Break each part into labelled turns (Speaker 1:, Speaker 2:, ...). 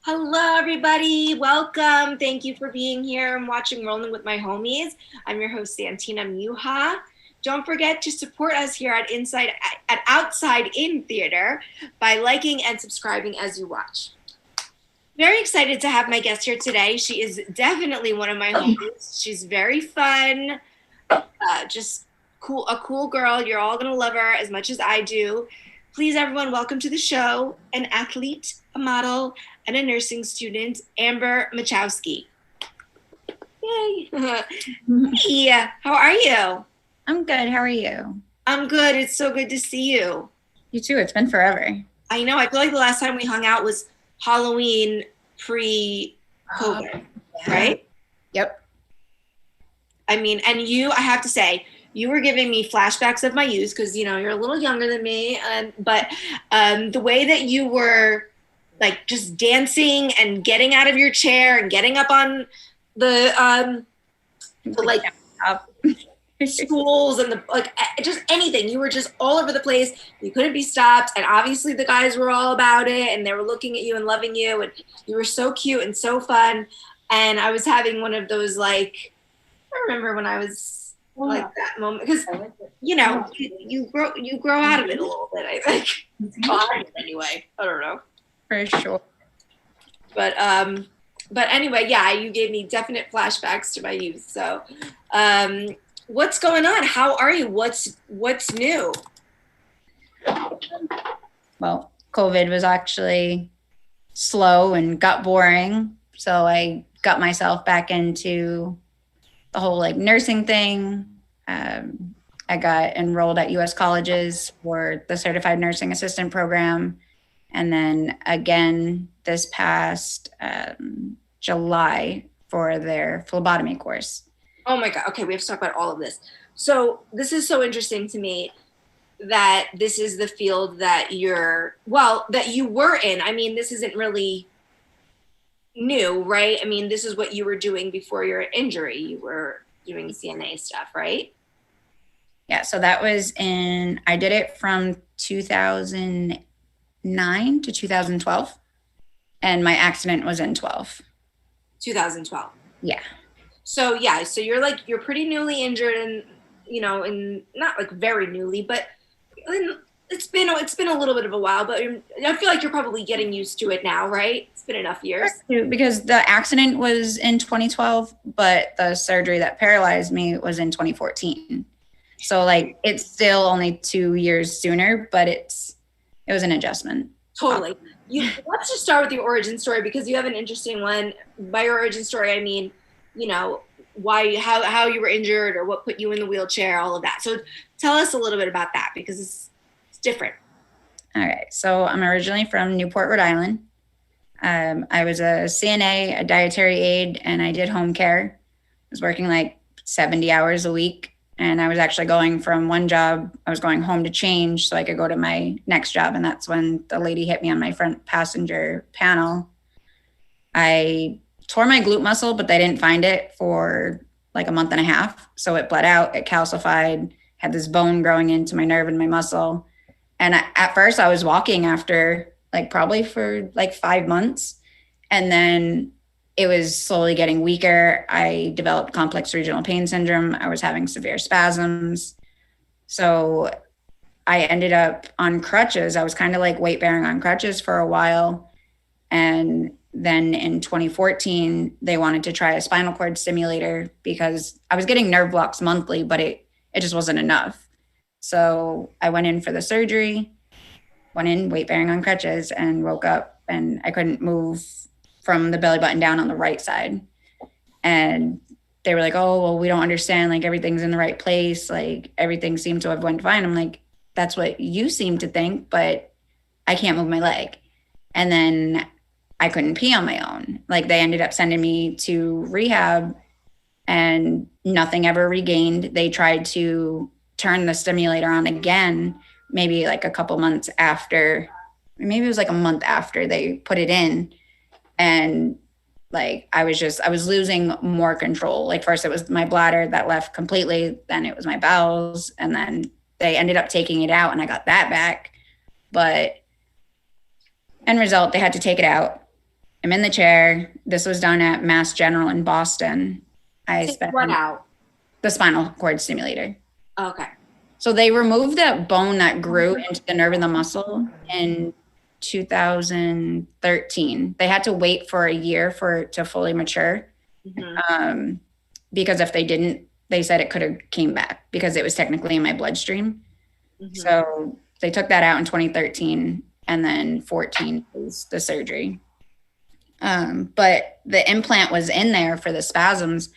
Speaker 1: Hello, everybody. Welcome. Thank you for being here and watching Rollin with my homies. I'm your host, Santina Muha. Don't forget to support us here at Outside in Theater by liking and subscribing as you watch. Very excited to have my guest here today. She is definitely one of my homies. She's very fun, just cool, a cool girl. You're all gonna love her as much as I do. Please, everyone, welcome to the show, an athlete, a model, and a nursing student, Amber Machowski. Yay. Hey, how are you?
Speaker 2: I'm good. How are you?
Speaker 1: I'm good. It's so good to see you.
Speaker 2: You too. It's been forever.
Speaker 1: I know. I feel like the last time we hung out was Halloween pre-COVID, right?
Speaker 2: Yep.
Speaker 1: I mean, and you, I have to say, you were giving me flashbacks of my youth because, you know, you're a little younger than me. But the way that you were like just dancing and getting out of your chair and getting up on the like stools and the like just anything, you were just all over the place. You couldn't be stopped, and obviously the guys were all about it and they were looking at you and loving you, and you were so cute and so fun. And I was having one of those, like, I remember when I was like that moment, because you know you grow out of it a little bit, I think. Anyway, I don't know.
Speaker 2: For sure. But
Speaker 1: anyway, yeah, you gave me definite flashbacks to my youth. So what's going on? How are you? What's new?
Speaker 2: Well, COVID was actually slow and got boring. So I got myself back into the whole like nursing thing. I got enrolled at US colleges for the certified nursing assistant program. And then again this past July for their phlebotomy course.
Speaker 1: Oh my God. Okay, we have to talk about all of this. So this is so interesting to me that this is the field that that you were in. I mean, this isn't really new, right? I mean, this is what you were doing before your injury. You were doing CNA stuff, right?
Speaker 2: Yeah, so that was I did it from 2009 to 2012, and my accident was in
Speaker 1: 2012.
Speaker 2: Yeah.
Speaker 1: So yeah, so you're pretty newly injured, and and not like very newly, but it's been a little bit of a while, but I feel like you're probably getting used to it now, right? It's been enough years.
Speaker 2: Because the accident was in 2012, but the surgery that paralyzed me was in 2014. So like it's still only 2 years sooner, but it was an adjustment.
Speaker 1: Totally. Let's just start with your origin story, because you have an interesting one. By your origin story, I mean, how you were injured or what put you in the wheelchair, all of that. So tell us a little bit about that, because it's different.
Speaker 2: All right. So I'm originally from Newport, Rhode Island. I was a CNA, a dietary aide, and I did home care. I was working like 70 hours a week. And I was actually going from one job, I was going home to change so I could go to my next job. And that's when the lady hit me on my front passenger panel. I tore my glute muscle, but they didn't find it for like a month and a half. So it bled out, it calcified, had this bone growing into my nerve and my muscle. And at first I was walking after like probably for like 5 months. And then it was slowly getting weaker. I developed complex regional pain syndrome. I was having severe spasms. So I ended up on crutches. I was kind of like weight bearing on crutches for a while. And then in 2014, they wanted to try a spinal cord stimulator because I was getting nerve blocks monthly, but it just wasn't enough. So I went in for the surgery, went in weight bearing on crutches, and woke up and I couldn't move from the belly button down on the right side. And they were like, oh, well, we don't understand. Like everything's in the right place. Like everything seemed to have went fine. I'm like, that's what you seem to think, but I can't move my leg. And then I couldn't pee on my own. Like they ended up sending me to rehab and nothing ever regained. They tried to turn the stimulator on again, maybe like a couple months after, maybe it was like a month after they put it in. And like, I was losing more control. Like first it was my bladder that left completely. Then it was my bowels. And then they ended up taking it out and I got that back. But end result, they had to take it out. I'm in the chair. This was done at Mass General in Boston. I spent
Speaker 1: what out?
Speaker 2: The spinal cord stimulator.
Speaker 1: Okay.
Speaker 2: So they removed that bone that grew into the nerve and the muscle in 2013. They had to wait for a year for it to fully mature. Mm-hmm. Because if they didn't, they said it could have came back because it was technically in my bloodstream. Mm-hmm. So they took that out in 2013 and then 14 was the surgery. But the implant was in there for the spasms,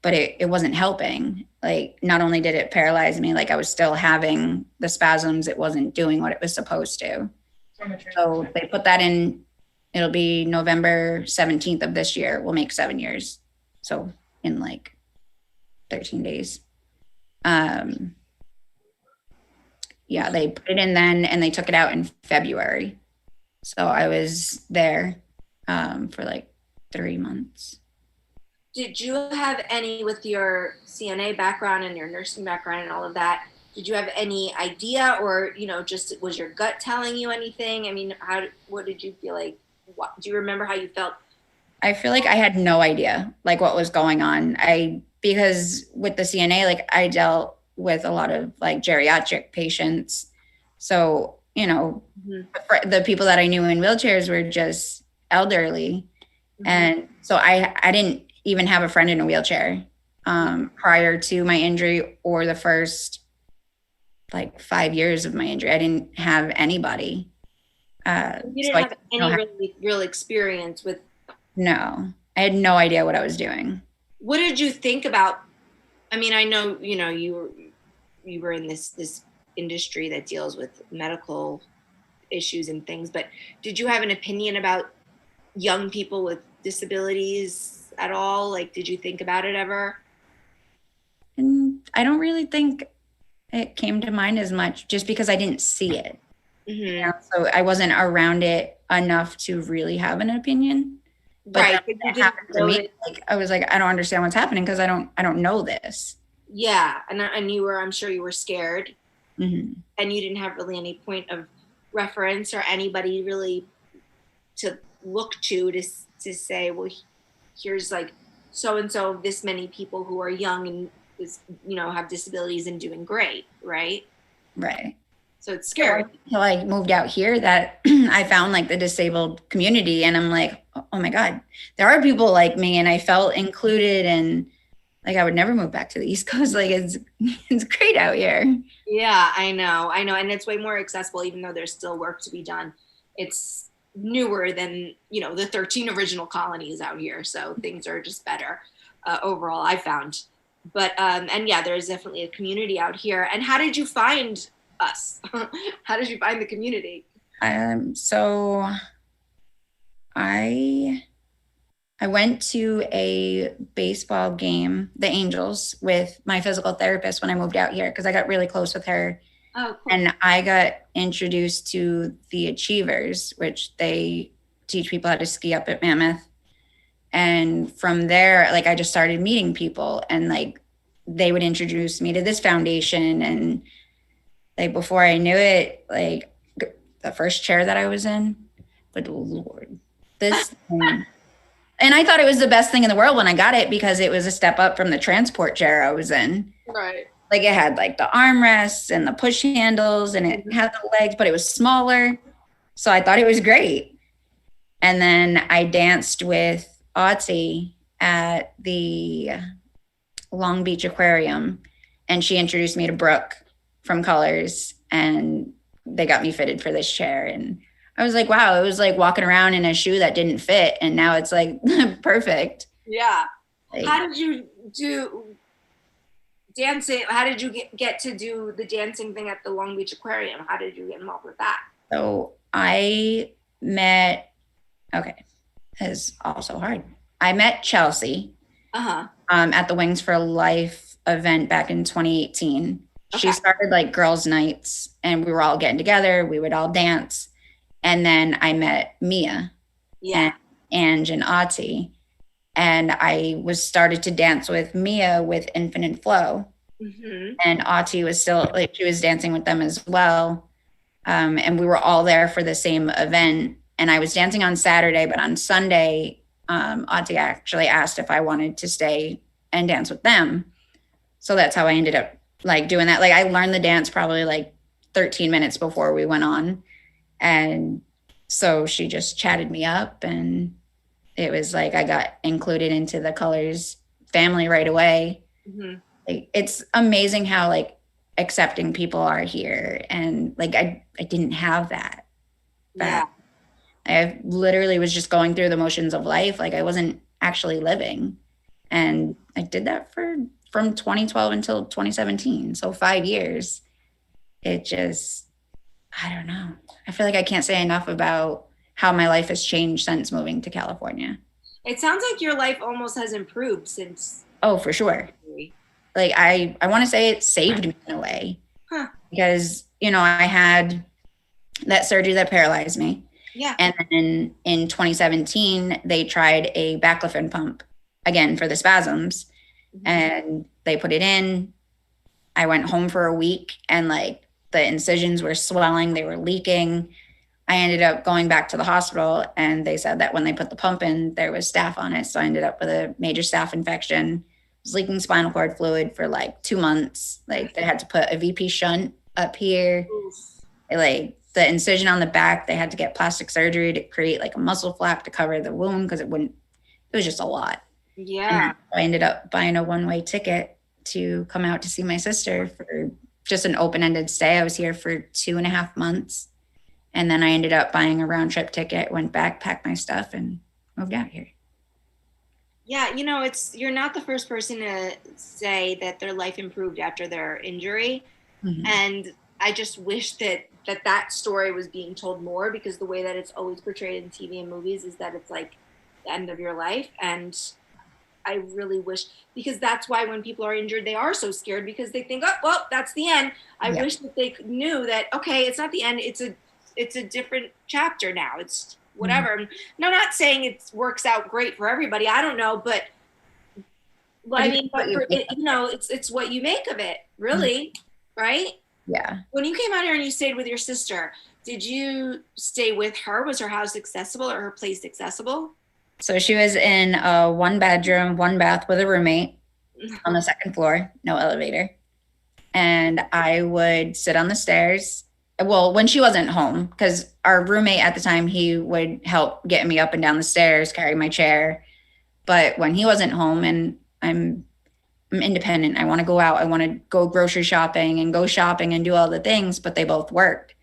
Speaker 2: but it wasn't helping. Like not only did it paralyze me, like I was still having the spasms. It wasn't doing what it was supposed to. So they put that in. It'll be November 17th of this year. We'll make 7 years. So in like 13 days. Yeah, they put it in then and they took it out in February. So I was there for like 3 months.
Speaker 1: Did you have any, with your CNA background and your nursing background and all of that, did you have any idea or, just was your gut telling you anything? I mean, what did you feel like? Do you remember how you felt?
Speaker 2: I feel like I had no idea like what was going on. Because with the CNA, like I dealt with a lot of like geriatric patients. So, mm-hmm. the people that I knew in wheelchairs were just elderly. Mm-hmm. And so I didn't even have a friend in a wheelchair prior to my injury or the first like 5 years of my injury. I didn't have anybody.
Speaker 1: You
Speaker 2: So
Speaker 1: didn't
Speaker 2: I
Speaker 1: have
Speaker 2: didn't know
Speaker 1: any
Speaker 2: how,
Speaker 1: really real experience with.
Speaker 2: no, I had no idea what I was doing.
Speaker 1: What did you think about? I mean, I know you were in this industry that deals with medical issues and things, but did you have an opinion about young people with disabilities at all? Like, did you think about it ever?
Speaker 2: And I don't really think it came to mind as much just because I didn't see it.
Speaker 1: Mm-hmm.
Speaker 2: So I wasn't around it enough to really have an opinion. But then
Speaker 1: Right, but
Speaker 2: when
Speaker 1: you
Speaker 2: it
Speaker 1: didn't
Speaker 2: happened to me,
Speaker 1: notice.
Speaker 2: like I was like, I don't understand what's happening because I don't know this.
Speaker 1: Yeah, and you were, I'm sure you were scared,
Speaker 2: Hmm.
Speaker 1: and you didn't have really any point of reference or anybody really to look to say, well, here's like so and so, this many people who are young and is, have disabilities and doing great, right?
Speaker 2: Right.
Speaker 1: So it's
Speaker 2: It
Speaker 1: scary.
Speaker 2: wasn't until I moved out here that I found like the disabled community, and I'm like, oh my God, there are people like me, and I felt included, and like I would never move back to the East Coast. Like it's great out here.
Speaker 1: Yeah, I know, and it's way more accessible, even though there's still work to be done. It's newer than the 13 original colonies out here, so things are just better overall. I found, but and yeah, there's definitely a community out here. And how did you find us? How did you find the community?
Speaker 2: So I I went to a baseball game, the Angels, with my physical therapist when I moved out here because I got really close with her.
Speaker 1: Oh, cool.
Speaker 2: And I got introduced to the Achievers, which they teach people how to ski up at Mammoth. And from there, like I just started meeting people, and like they would introduce me to this foundation. And like before I knew it, like the first chair that I was in, but Lord, this thing. And I thought it was the best thing in the world when I got it because it was a step up from the transport chair I was in.
Speaker 1: Right.
Speaker 2: Like it had like the armrests and the push handles and it had the legs, but it was smaller. So I thought it was great. And then I danced with Otzi at the Long Beach Aquarium, and she introduced me to Brooke from Colors, and they got me fitted for this chair. And I was like, wow, it was like walking around in a shoe that didn't fit, and now it's like perfect.
Speaker 1: Yeah.
Speaker 2: Like,
Speaker 1: How did you do dancing? How did you get to do the dancing thing at the Long Beach Aquarium? How did you get involved with that?
Speaker 2: so I met, okay, is also hard. I met Chelsea
Speaker 1: Uh-huh.
Speaker 2: at the Wings for Life event back in 2018.
Speaker 1: Okay.
Speaker 2: She started like girls' nights, and we were all getting together. We would all dance. And then I met Mia
Speaker 1: Yeah.
Speaker 2: and Ange and Ati. And I was started to dance with Mia with Infinite Flow.
Speaker 1: Mm-hmm.
Speaker 2: And Ati was still like, she was dancing with them as well. And we were all there for the same event. And I was dancing on Saturday, but on Sunday, Ati actually asked if I wanted to stay and dance with them. So that's how I ended up like doing that. Like I learned the dance probably like 13 minutes before we went on. And so she just chatted me up, and it was like I got included into the Colors family right away.
Speaker 1: Mm-hmm.
Speaker 2: Like it's amazing how like accepting people are here. And like I didn't have that.
Speaker 1: Yeah.
Speaker 2: I literally was just going through the motions of life. Like I wasn't actually living. And I did that from 2012 until 2017. So 5 years. It just, I don't know. I feel like I can't say enough about how my life has changed since moving to California.
Speaker 1: It sounds like your life almost has improved since.
Speaker 2: Oh, for sure. Like I want to say it saved me in a way.
Speaker 1: Huh.
Speaker 2: Because, I had that surgery that paralyzed me.
Speaker 1: Yeah.
Speaker 2: And then in 2017, they tried a baclofen pump again for the spasms. Mm-hmm. And they put it in. I went home for a week, and like the incisions were swelling, they were leaking. I ended up going back to the hospital, and they said that when they put the pump in, there was staph on it. So I ended up with a major staph infection. I was leaking spinal cord fluid for like 2 months. Like they had to put a VP shunt up here. Like the incision on the back, they had to get plastic surgery to create like a muscle flap to cover the wound because it was just a lot.
Speaker 1: Yeah.
Speaker 2: And I ended up buying a one-way ticket to come out to see my sister for just an open-ended stay. I was here for 2.5 months. And then I ended up buying a round trip ticket, went back, packed my stuff, and moved out here.
Speaker 1: Yeah, you're not the first person to say that their life improved after their injury.
Speaker 2: Mm-hmm.
Speaker 1: And I just wish that story was being told more, because the way that it's always portrayed in TV and movies is that it's like the end of your life. And I really wish, because that's why when people are injured, they are so scared, because they think, oh, well, that's the end. I
Speaker 2: Yeah.
Speaker 1: wish that they knew that, okay, it's not the end. It's a different chapter now. It's whatever.
Speaker 2: Mm-hmm.
Speaker 1: No, I'm not saying it works out great for everybody. I don't know, but I mean, but for it, it's what you make of it, really, right?
Speaker 2: Yeah.
Speaker 1: When you came out here and you stayed with your sister, did you stay with her? Was her house accessible, or her place accessible?
Speaker 2: So she was in a 1 bedroom, 1 bath with a roommate on the second floor, no elevator. And I would sit on the stairs. Well, when she wasn't home, because our roommate at the time, he would help get me up and down the stairs, carry my chair. But when he wasn't home, and I'm independent, I want to go out, I want to go grocery shopping and go shopping and do all the things, but they both worked.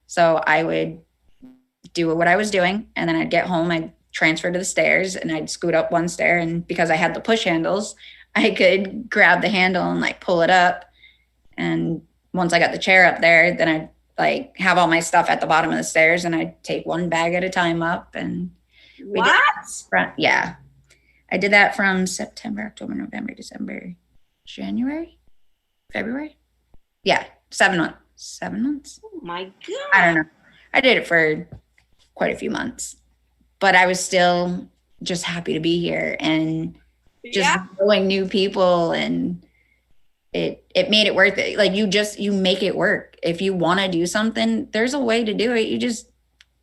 Speaker 2: So I would do what I was doing, and then I'd get home, I'd transfer to the stairs, and I'd scoot up one stair. And because I had the push handles, I could grab the handle and like pull it up. And once I got the chair up there, then I'd like have all my stuff at the bottom of the stairs, and I'd take one bag at a time up. And
Speaker 1: what?
Speaker 2: Yeah. I did that from September, October, November, December, January, February. Yeah, 7 months. 7 months.
Speaker 1: Oh my God.
Speaker 2: I don't know. I did it for quite a few months, but I was still just happy to be here and just knowing new people, and it made it worth it. Like you make it work. If you want to do something, there's a way to do it. You just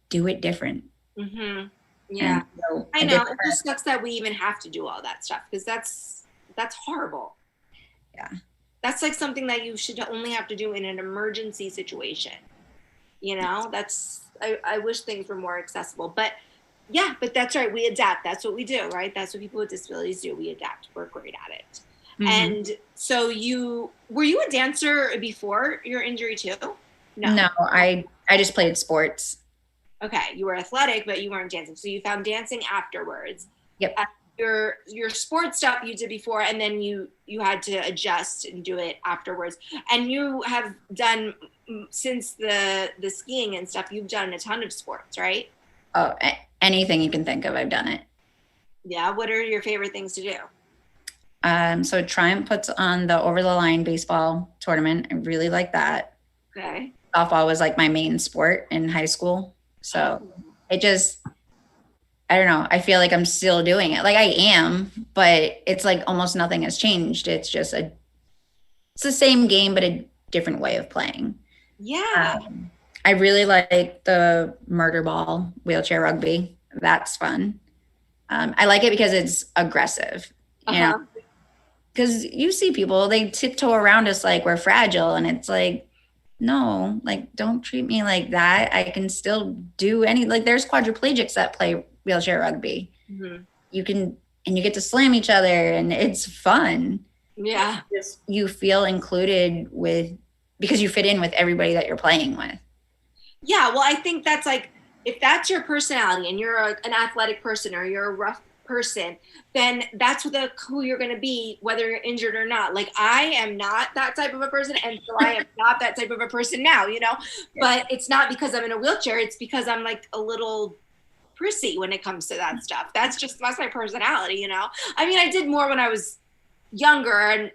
Speaker 2: do it different.
Speaker 1: Mm-hmm. Yeah, so I know. It just sucks that we even have to do all that stuff, because that's horrible.
Speaker 2: Yeah,
Speaker 1: that's like something that you should only have to do in an emergency situation. I wish things were more accessible, but yeah, but that's right. We adapt. That's what we do, right? That's what people with disabilities do. We adapt. We're great at it. Mm-hmm. And so were you a dancer before your injury too?
Speaker 2: No, I just played sports.
Speaker 1: Okay, you were athletic, but you weren't dancing. So you found dancing afterwards.
Speaker 2: Yep.
Speaker 1: Your sports stuff you did before, and then you had to adjust and do it afterwards. And you have done, since the skiing and stuff, you've done a ton of sports, right?
Speaker 2: Oh, anything you can think of, I've done it.
Speaker 1: Yeah. What are your favorite things to do?
Speaker 2: So Triumph puts on the over the line baseball tournament. I really like that.
Speaker 1: Okay.
Speaker 2: Softball was like my main sport in high school. So it just, I don't know. I feel like I'm still doing it. Like I am, but it's like almost nothing has changed. It's just it's the same game, but a different way of playing.
Speaker 1: Yeah.
Speaker 2: I really like the murder ball, wheelchair rugby. That's fun. I like it because it's aggressive, you know, because you see people, they tiptoe around us like we're fragile, and it's like, no, like, don't treat me like that. I can still do like there's quadriplegics that play wheelchair rugby. Mm-hmm. You get to slam each other, and it's fun.
Speaker 1: Yeah.
Speaker 2: You feel included because you fit in with everybody that you're playing with.
Speaker 1: Yeah. Well, I think that's like, if that's your personality and you're an athletic person or you're a rough person, then that's who you're going to be, whether you're injured or not. Like I am not that type of a person, and so I am not that type of a person now, but it's not because I'm in a wheelchair. It's because I'm like a little prissy when it comes to that stuff. That's my personality, I mean, I did more when I was younger, and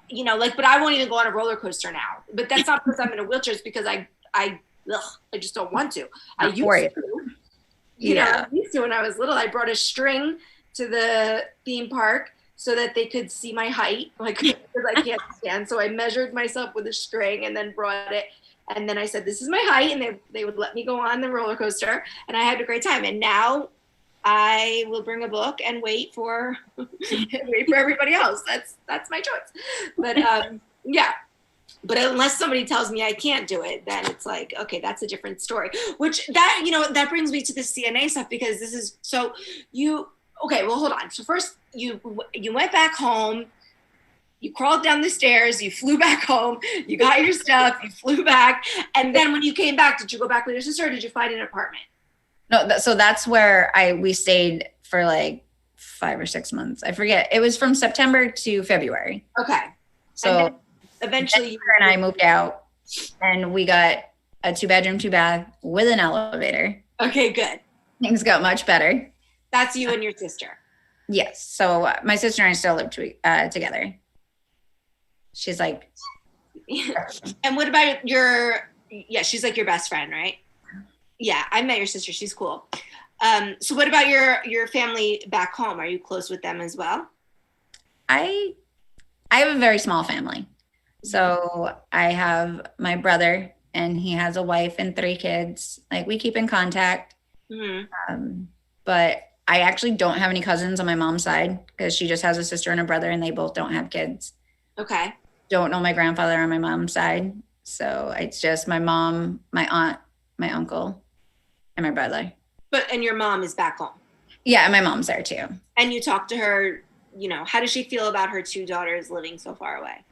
Speaker 1: but I won't even go on a roller coaster now. But that's not because I'm in a wheelchair. It's because I just don't want to. I used to. I used to when I was little. I brought a string to the theme park so that they could see my height, like, because I can't stand. So I measured myself with a string and then brought it. And then I said, this is my height. And they would let me go on the roller coaster. And I had a great time. And now I will bring a book and wait for everybody else. That's my choice. But yeah. But unless somebody tells me I can't do it, then it's like, okay, that's a different story. Which that brings me to the CNA stuff, because this is, so okay, well, hold on. So first you went back home. You crawled down the stairs, you flew back home, you got your stuff, you flew back. And then when you came back, did you go back with your sister or did you find an apartment?
Speaker 2: No, so that's where we stayed for like 5 or 6 months. I forget. It was from September to February.
Speaker 1: Okay.
Speaker 2: So
Speaker 1: eventually you
Speaker 2: and I moved out and we got a 2-bedroom, 2-bath with an elevator.
Speaker 1: Okay, good.
Speaker 2: Things got much better.
Speaker 1: That's you and your sister.
Speaker 2: Yes. So my sister and I still live together. She's like.
Speaker 1: And what about she's like your best friend, right? Yeah, I met your sister. She's cool. So what about your family back home? Are you close with them as well?
Speaker 2: I have a very small family. So I have my brother and he has a wife and 3 kids. Like we keep in contact. Mm-hmm. But I actually don't have any cousins on my mom's side because she just has a sister and a brother and they both don't have kids.
Speaker 1: Okay.
Speaker 2: Don't know my grandfather on my mom's side. So it's just my mom, my aunt, my uncle, and my brother.
Speaker 1: And your mom is back home?
Speaker 2: Yeah, my mom's there too.
Speaker 1: And you talk to her, how does she feel about her 2 daughters living so far away?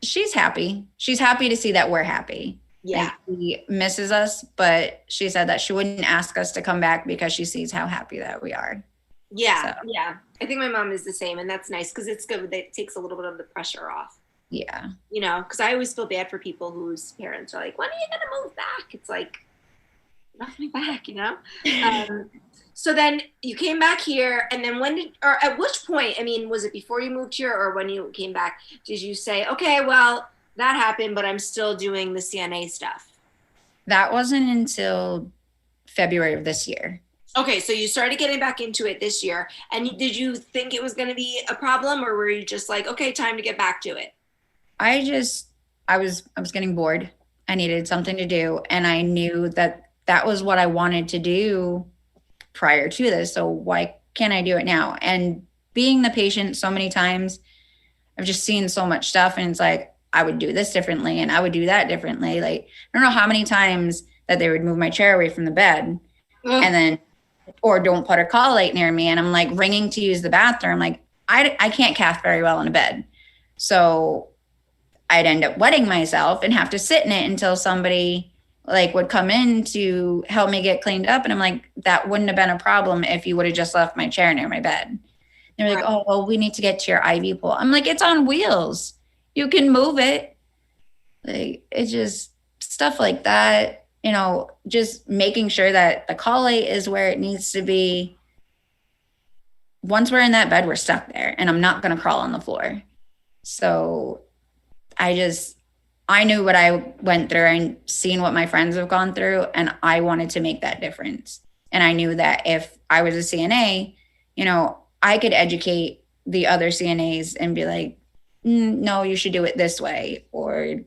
Speaker 2: She's happy. She's happy to see that we're happy.
Speaker 1: Yeah.
Speaker 2: Like, she misses us, but she said that she wouldn't ask us to come back because she sees how happy that we are.
Speaker 1: Yeah, so. Yeah. I think my mom is the same, and that's nice because it's good. It takes a little bit of the pressure off.
Speaker 2: Yeah.
Speaker 1: Because I always feel bad for people whose parents are like, when are you going to move back? It's like, not coming back, So then you came back here, and then at which point, was it before you moved here or when you came back, did you say, okay, well, that happened, but I'm still doing the CNA stuff?
Speaker 2: That wasn't until February of this year.
Speaker 1: Okay, so you started getting back into it this year, and did you think it was going to be a problem, or were you just like, okay, time to get back to it?
Speaker 2: I was getting bored. I needed something to do, and I knew that was what I wanted to do prior to this. So why can't I do it now? And being the patient so many times, I've just seen so much stuff, and it's like, I would do this differently and I would do that differently. Like, I don't know how many times that they would move my chair away from the bed and then, or don't put a call light near me. And I'm like ringing to use the bathroom. Like I can't cath very well in a bed. So I'd end up wetting myself and have to sit in it until somebody like would come in to help me get cleaned up. And I'm like, that wouldn't have been a problem if you would have just left my chair near my bed. They're like, oh, well, we need to get to your IV pole. I'm like, it's on wheels. You can move it. Like, it's just stuff like that, just making sure that the call light is where it needs to be. Once we're in that bed, we're stuck there and I'm not going to crawl on the floor. So I knew what I went through and seen what my friends have gone through. And I wanted to make that difference. And I knew that if I was a CNA, I could educate the other CNAs and be like, no, you should do it this way, or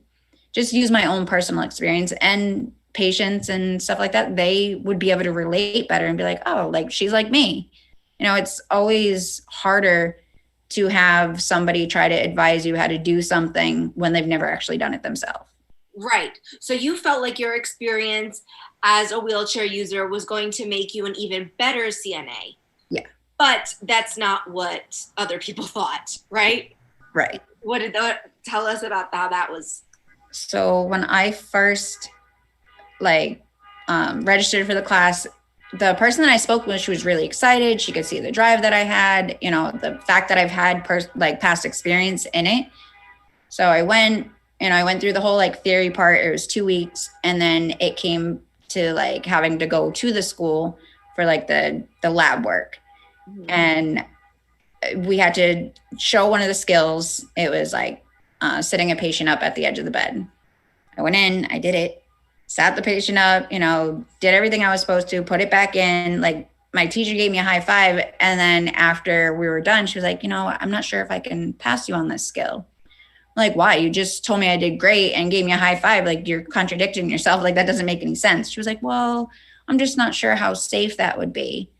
Speaker 2: just use my own personal experience and patients and stuff like that. They would be able to relate better and be like, oh, like she's like me. It's always harder to have somebody try to advise you how to do something when they've never actually done it themselves.
Speaker 1: Right. So you felt like your experience as a wheelchair user was going to make you an even better CNA.
Speaker 2: Yeah.
Speaker 1: But that's not what other people thought, right?
Speaker 2: Right.
Speaker 1: What did tell us about how that was?
Speaker 2: So when I first registered for the class, the person that I spoke with, she was really excited. She could see the drive that I had, the fact that I've had past experience in it. So I went through the whole theory part. It was 2 weeks. And then it came to having to go to the school for the lab work. Mm-hmm. And we had to show one of the skills. It was sitting a patient up at the edge of the bed. I went in, I did it, sat the patient up, did everything I was supposed to, put it back in. My teacher gave me a high five. And then after we were done, she was like, I'm not sure if I can pass you on this skill. I'm like, why? You just told me I did great and gave me a high five. You're contradicting yourself. That doesn't make any sense. She was like, well, I'm just not sure how safe that would be.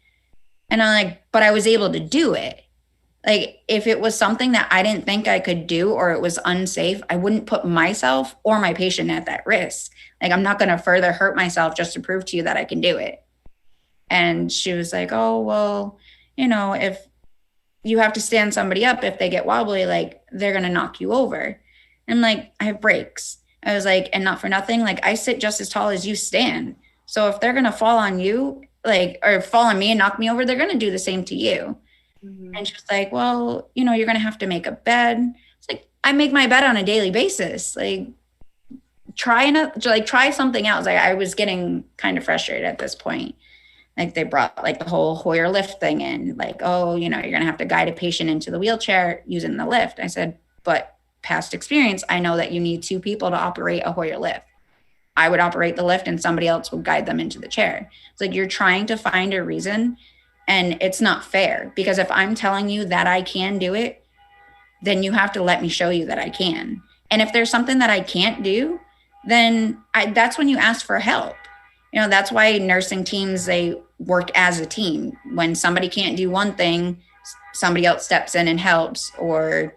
Speaker 2: And I'm like, but I was able to do it. If it was something that I didn't think I could do or it was unsafe, I wouldn't put myself or my patient at that risk. I'm not going to further hurt myself just to prove to you that I can do it. And she was like, oh, well, if you have to stand somebody up. If they get wobbly, like they're going to knock you over. And I'm like, I have brakes. I was like, and not for nothing, like I sit just as tall as you stand. So if they're going to fall on you, like, or fall on me and knock me over, they're going to do the same to you. Mm-hmm. And she's like, well, you know, you're going to have to make a bed. It's like, I make my bed on a daily basis. Like, try something else. I was getting kind of frustrated at this point. Like they brought like the whole Hoyer lift thing in, like, oh, you know, you're going to have to guide a patient into the wheelchair using the lift. I said, but past experience, I know that you need 2 people to operate a Hoyer lift. I would operate the lift and somebody else would guide them into the chair. It's like, you're trying to find a reason, and it's not fair, because if I'm telling you that I can do it, then you have to let me show you that I can. And if there's something that I can't do, then that's when you ask for help. You know, that's why nursing teams, they work as a team. When somebody can't do one thing, somebody else steps in and helps, or,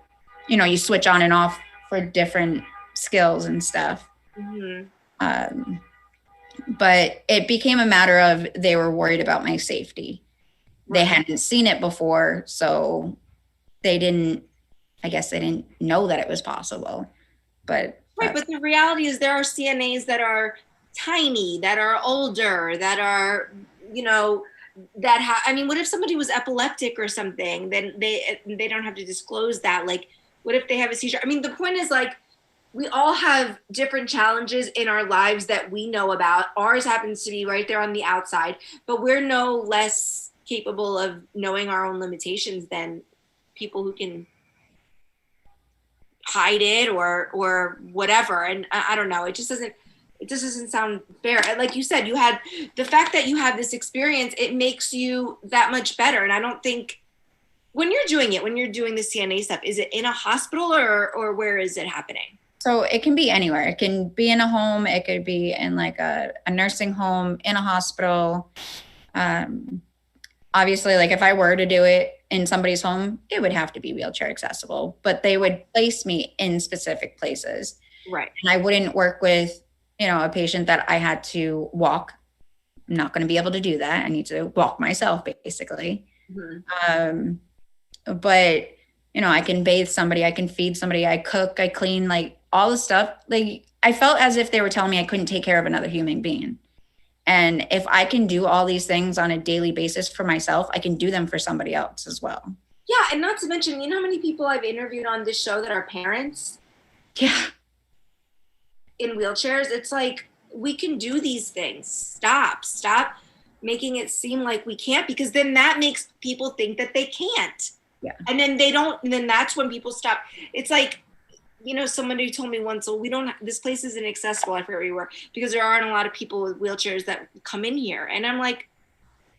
Speaker 2: you know, you switch on and off for different skills and stuff. Mm-hmm. But it became a matter of, they were worried about my safety. Right. They hadn't seen it before, so I guess they didn't know that it was possible. But
Speaker 1: right, but the reality is there are CNAs that are tiny, that are older, that are, you know, I mean, what if somebody was epileptic or something? Then they don't have to disclose that. Like, what if they have a seizure? I mean, the point is, like, we all have different challenges in our lives that we know about. Ours happens to be right there on the outside, but we're no less capable of knowing our own limitations than people who can hide it or whatever. And I don't know, it just doesn't sound fair. Like you said, you had the fact that you have this experience, it makes you that much better. And I don't think when you're doing the CNA stuff, is it in a hospital or where is it happening?
Speaker 2: So it can be anywhere. It can be in a home. It could be in like a nursing home, in a hospital. Obviously, like if I were to do it in somebody's home, it would have to be wheelchair accessible, but they would place me in specific places.
Speaker 1: Right.
Speaker 2: And I wouldn't work with, you know, a patient that I had to walk. I'm not going to be able to do that. I need to walk myself, basically. Mm-hmm. But, you know, I can bathe somebody, I can feed somebody, I cook, I clean, like all the stuff. Like I felt as if they were telling me I couldn't take care of another human being. And if I can do all these things on a daily basis for myself, I can do them for somebody else as well.
Speaker 1: Yeah. And not to mention, you know how many people I've interviewed on this show that are parents?
Speaker 2: Yeah.
Speaker 1: In wheelchairs? It's like, we can do these things. Stop making it seem like we can't, because then that makes people think that they can't.
Speaker 2: Yeah.
Speaker 1: And then then that's when people stop. It's like, you know, somebody told me once, well, this place isn't accessible, I forget where you were, because there aren't a lot of people with wheelchairs that come in here. And I'm like,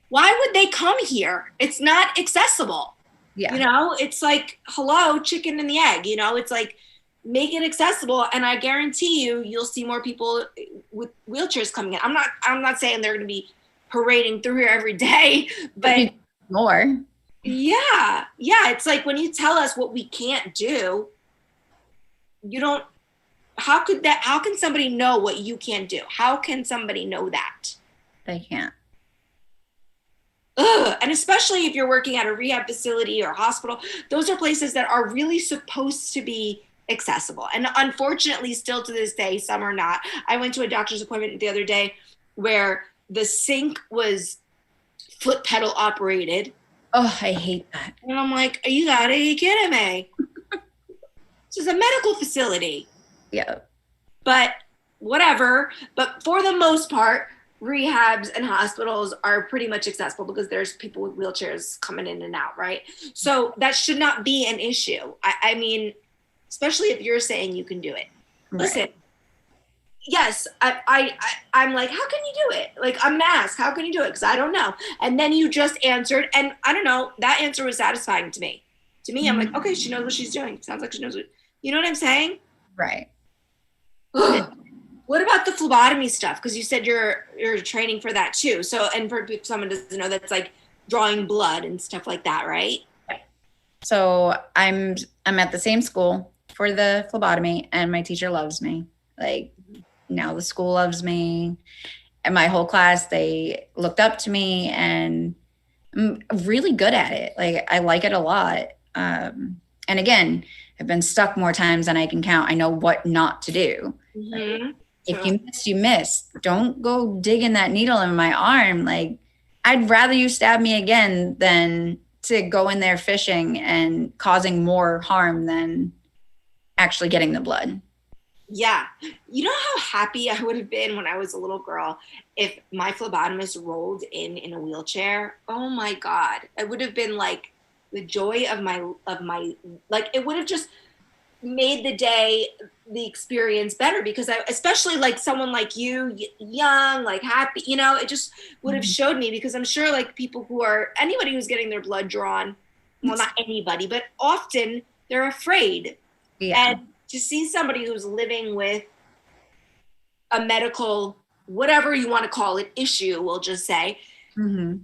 Speaker 1: why would they come here? It's not accessible.
Speaker 2: Yeah.
Speaker 1: You know, it's like, hello, chicken and the egg, you know, it's like, make it accessible. And I guarantee you'll see more people with wheelchairs coming in. I'm not saying they're going to be parading through here every day, but
Speaker 2: more.
Speaker 1: Yeah. It's like, when you tell us what we can't do, how can somebody know what you can't do? How can somebody know that?
Speaker 2: They can't.
Speaker 1: Ugh. And especially if you're working at a rehab facility or hospital, those are places that are really supposed to be accessible. And unfortunately, still to this day, some are not. I went to a doctor's appointment the other day where the sink was foot pedal operated.
Speaker 2: Oh, I hate that.
Speaker 1: And I'm like, are you kidding me? This is a medical facility.
Speaker 2: Yeah.
Speaker 1: But whatever. But for the most part, rehabs and hospitals are pretty much accessible because there's people with wheelchairs coming in and out, right? So that should not be an issue. I mean, especially if you're saying you can do it. Right. Listen, yes, I'm like, how can you do it? Like, I'm gonna ask, how can you do it? Because I don't know. And then you just answered, and I don't know, that answer was satisfying to me. I'm like, okay, she knows what she's doing. Sounds like she knows what, you know what I'm saying?
Speaker 2: Right.
Speaker 1: What about the phlebotomy stuff? Because you said you're training for that too. So, and for someone doesn't know, that's like drawing blood and stuff like that, right?
Speaker 2: So I'm at the same school for the phlebotomy, and my teacher loves me. Like, now the school loves me, and my whole class, they looked up to me, and I'm really good at it. Like, I like it a lot. And again, I've been stuck more times than I can count. I know what not to do. Like,
Speaker 1: Mm-hmm.
Speaker 2: if you miss, you miss. Don't go digging that needle in my arm. Like, I'd rather you stab me again than to go in there fishing and causing more harm than actually getting the blood.
Speaker 1: Yeah. You know how happy I would have been when I was a little girl if my phlebotomist rolled in a wheelchair? Oh my God. It would have been like the joy of my, like, it would have just made the day, the experience better, because I, especially like someone like you, young, like happy, you know, it just would have showed me, because I'm sure like people who are, anybody who's getting their blood drawn, well, not anybody, but often they're afraid.
Speaker 2: Yeah.
Speaker 1: And to see somebody who's living with a medical, whatever you want to call it, issue, we'll just say,
Speaker 2: Mm-hmm.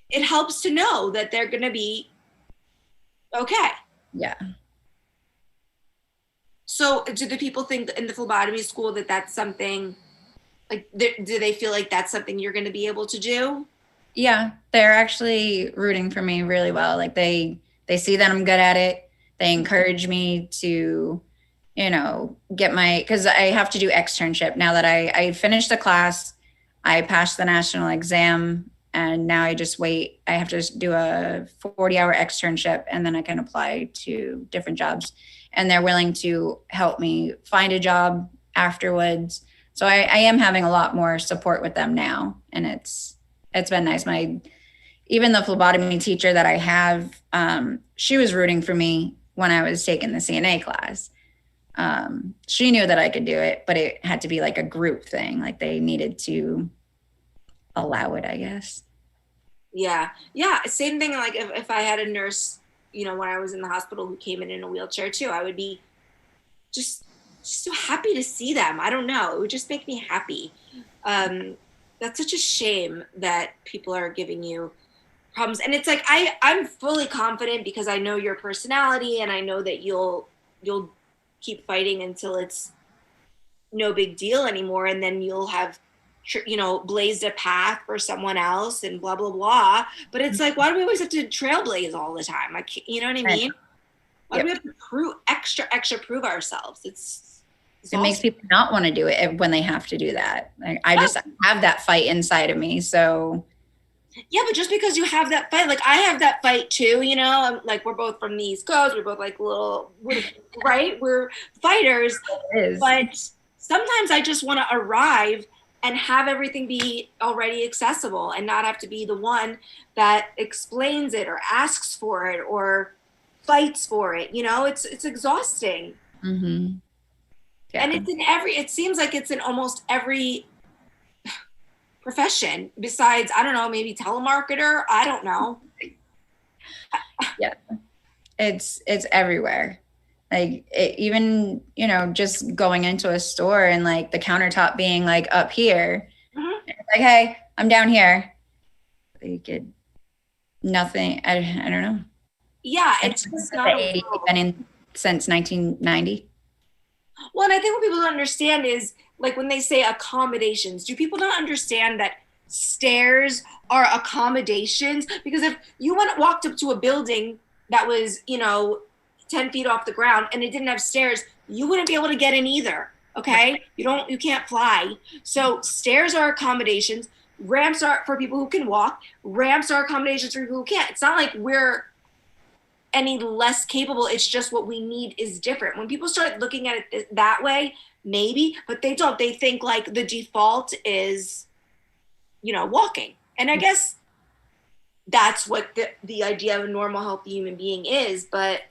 Speaker 1: it helps to know that they're going to be okay.
Speaker 2: Yeah.
Speaker 1: So do the people think in the phlebotomy school that that's something, like, do they feel like that's something you're going to be able to do?
Speaker 2: Yeah, they're actually rooting for me really well. Like, they see that I'm good at it. They encourage me to, get my, because I have to do externship now that I finished the class. I passed the national exam, and now I just wait. I have to do a 40-hour externship, and then I can apply to different jobs. And they're willing to help me find a job afterwards. So I am having a lot more support with them now, and it's been nice. Even the phlebotomy teacher that I have, she was rooting for me when I was taking the CNA class. She knew that I could do it, but it had to be like a group thing. Like, they needed to allow it, I guess.
Speaker 1: Yeah. Yeah. Same thing. Like if I had a nurse, you know, when I was in the hospital who came in a wheelchair too, I would be just, just so happy to see them. I don't know. It would just make me happy. That's such a shame that people are giving you problems. And it's like, I'm fully confident because I know your personality, and I know that you'll keep fighting until it's no big deal anymore. And then you'll have, you know, blazed a path for someone else and blah, blah, blah. But it's like, why do we always have to trailblaze all the time? Like, you know what I mean? Why do we
Speaker 2: Yep.
Speaker 1: have to prove extra prove ourselves? It's
Speaker 2: It
Speaker 1: all,
Speaker 2: makes people not want to do it when they have to do that. Like, I just have that fight inside of me. So
Speaker 1: yeah, but just because you have that fight, like I have that fight too, you know, I'm like, we're both from the East Coast. We're both like right? We're fighters,
Speaker 2: it is.
Speaker 1: but sometimes I just want to arrive and have everything be already accessible and not have to be the one that explains it or asks for it or fights for it. You know, it's exhausting.
Speaker 2: Mm-hmm. Yeah.
Speaker 1: And it seems like it's in almost every profession besides, I don't know, maybe telemarketer. I don't know.
Speaker 2: Yeah. It's everywhere. Like, even, just going into a store and like the countertop being like up here,
Speaker 1: Mhm.
Speaker 2: it's like, hey, I'm down here. Like, nothing. I don't know.
Speaker 1: Yeah,
Speaker 2: It's
Speaker 1: it's just
Speaker 2: the
Speaker 1: not a
Speaker 2: 80
Speaker 1: world.
Speaker 2: been in since 1990.
Speaker 1: Well, and I think what people don't understand is like when they say accommodations, do people not understand that stairs are accommodations? Because if you walked up to a building that was, you know, 10 feet off the ground and it didn't have stairs, you wouldn't be able to get in either. Okay. You can't fly. So stairs are accommodations. Ramps are for people who can walk. Ramps are accommodations for people who can't. It's not like we're any less capable. It's just what we need is different. When people start looking at it that way, maybe, but they don't. They think like the default is, you know, walking. And I guess that's what the idea of a normal, healthy human being is. But,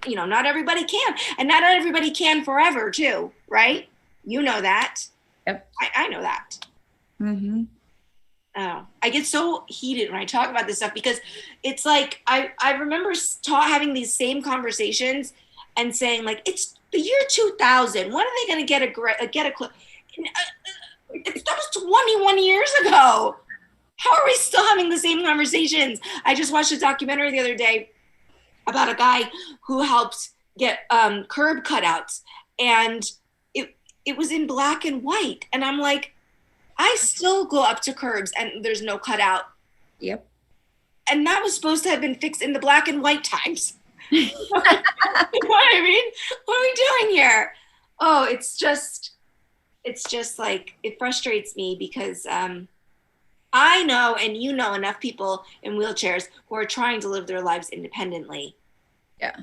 Speaker 1: you know, not everybody can. And not everybody can forever, too, right? You know that.
Speaker 2: Yep.
Speaker 1: I know that.
Speaker 2: Mm-hmm.
Speaker 1: Oh, I get so heated when I talk about this stuff because it's like I remember having these same conversations and saying like it's the year 2000. When are they going to get a clip? That was 21 years ago. How are we still having the same conversations? I just watched a documentary the other day about a guy who helped get curb cutouts, and it was in black and white, and I'm like, I still go up to curbs and there's no cutout
Speaker 2: Yep.
Speaker 1: And that was supposed to have been fixed in the black and white times. You know what I mean? What are we doing here? Oh, it's just like, it frustrates me because I know, and you know, enough people in wheelchairs who are trying to live their lives independently.
Speaker 2: Yeah.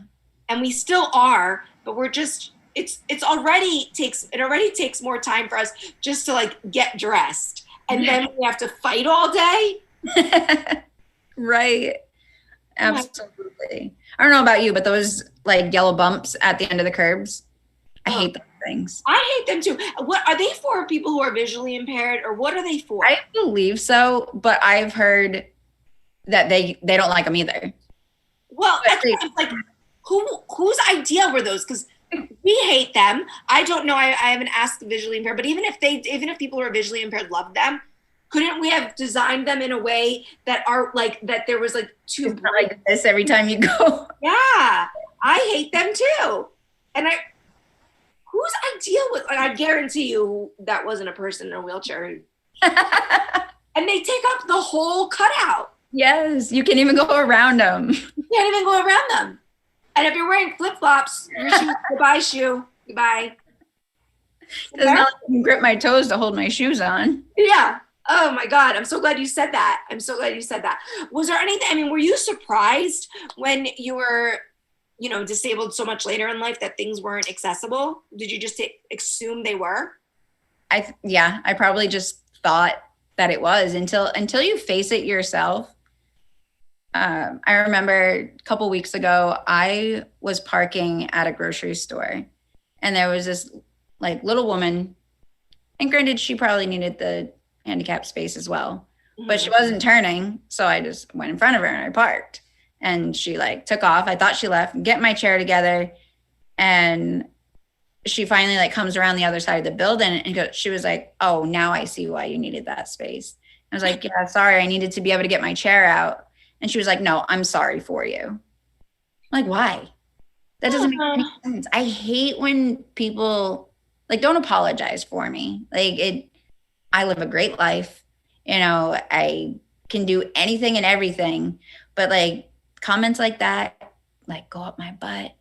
Speaker 1: And we still are, but we're just, it already takes more time for us just to like get dressed. And then we have to fight all day.
Speaker 2: Right. Absolutely. I don't know about you, but those like yellow bumps at the end of the curbs, I hate those things.
Speaker 1: I hate them too. What are they for? People who are visually impaired, or what are they for?
Speaker 2: I believe so, but I've heard that they don't like them either.
Speaker 1: Well, it's like, whose idea were those? Because we hate them. I don't know. I haven't asked the visually impaired, but even if people who are visually impaired love them, couldn't we have designed them in a way that are like that there was like two
Speaker 2: it's not like this every time you go?
Speaker 1: Yeah, I hate them too. And whose idea was? Like, I guarantee you that wasn't a person in a wheelchair. And they take up the whole cutout.
Speaker 2: Yes, you can't even go around them.
Speaker 1: You can't even go around them. And if you're wearing flip-flops, your shoe, goodbye shoe, goodbye.
Speaker 2: It's not like I can grip my toes to hold my shoes on.
Speaker 1: Yeah. Oh my God. I'm so glad you said that. Was there anything, I mean, were you surprised when you were, disabled so much later in life that things weren't accessible? Did you just assume they were?
Speaker 2: I probably just thought that it was until you face it yourself. I remember a couple weeks ago, I was parking at a grocery store and there was this like little woman, and granted, she probably needed the handicap space as well, but she wasn't turning. So I just went in front of her and I parked, and she like took off. I thought she left, get my chair together. And she finally like comes around the other side of the building and she was like, oh, now I see why you needed that space. I was like, yeah, sorry. I needed to be able to get my chair out. And she was like, no, I'm sorry for you. I'm like, why? That doesn't make any sense. I hate when people like don't apologize for me. I live a great life. I can do anything and everything, but like comments like that, like go up my butt.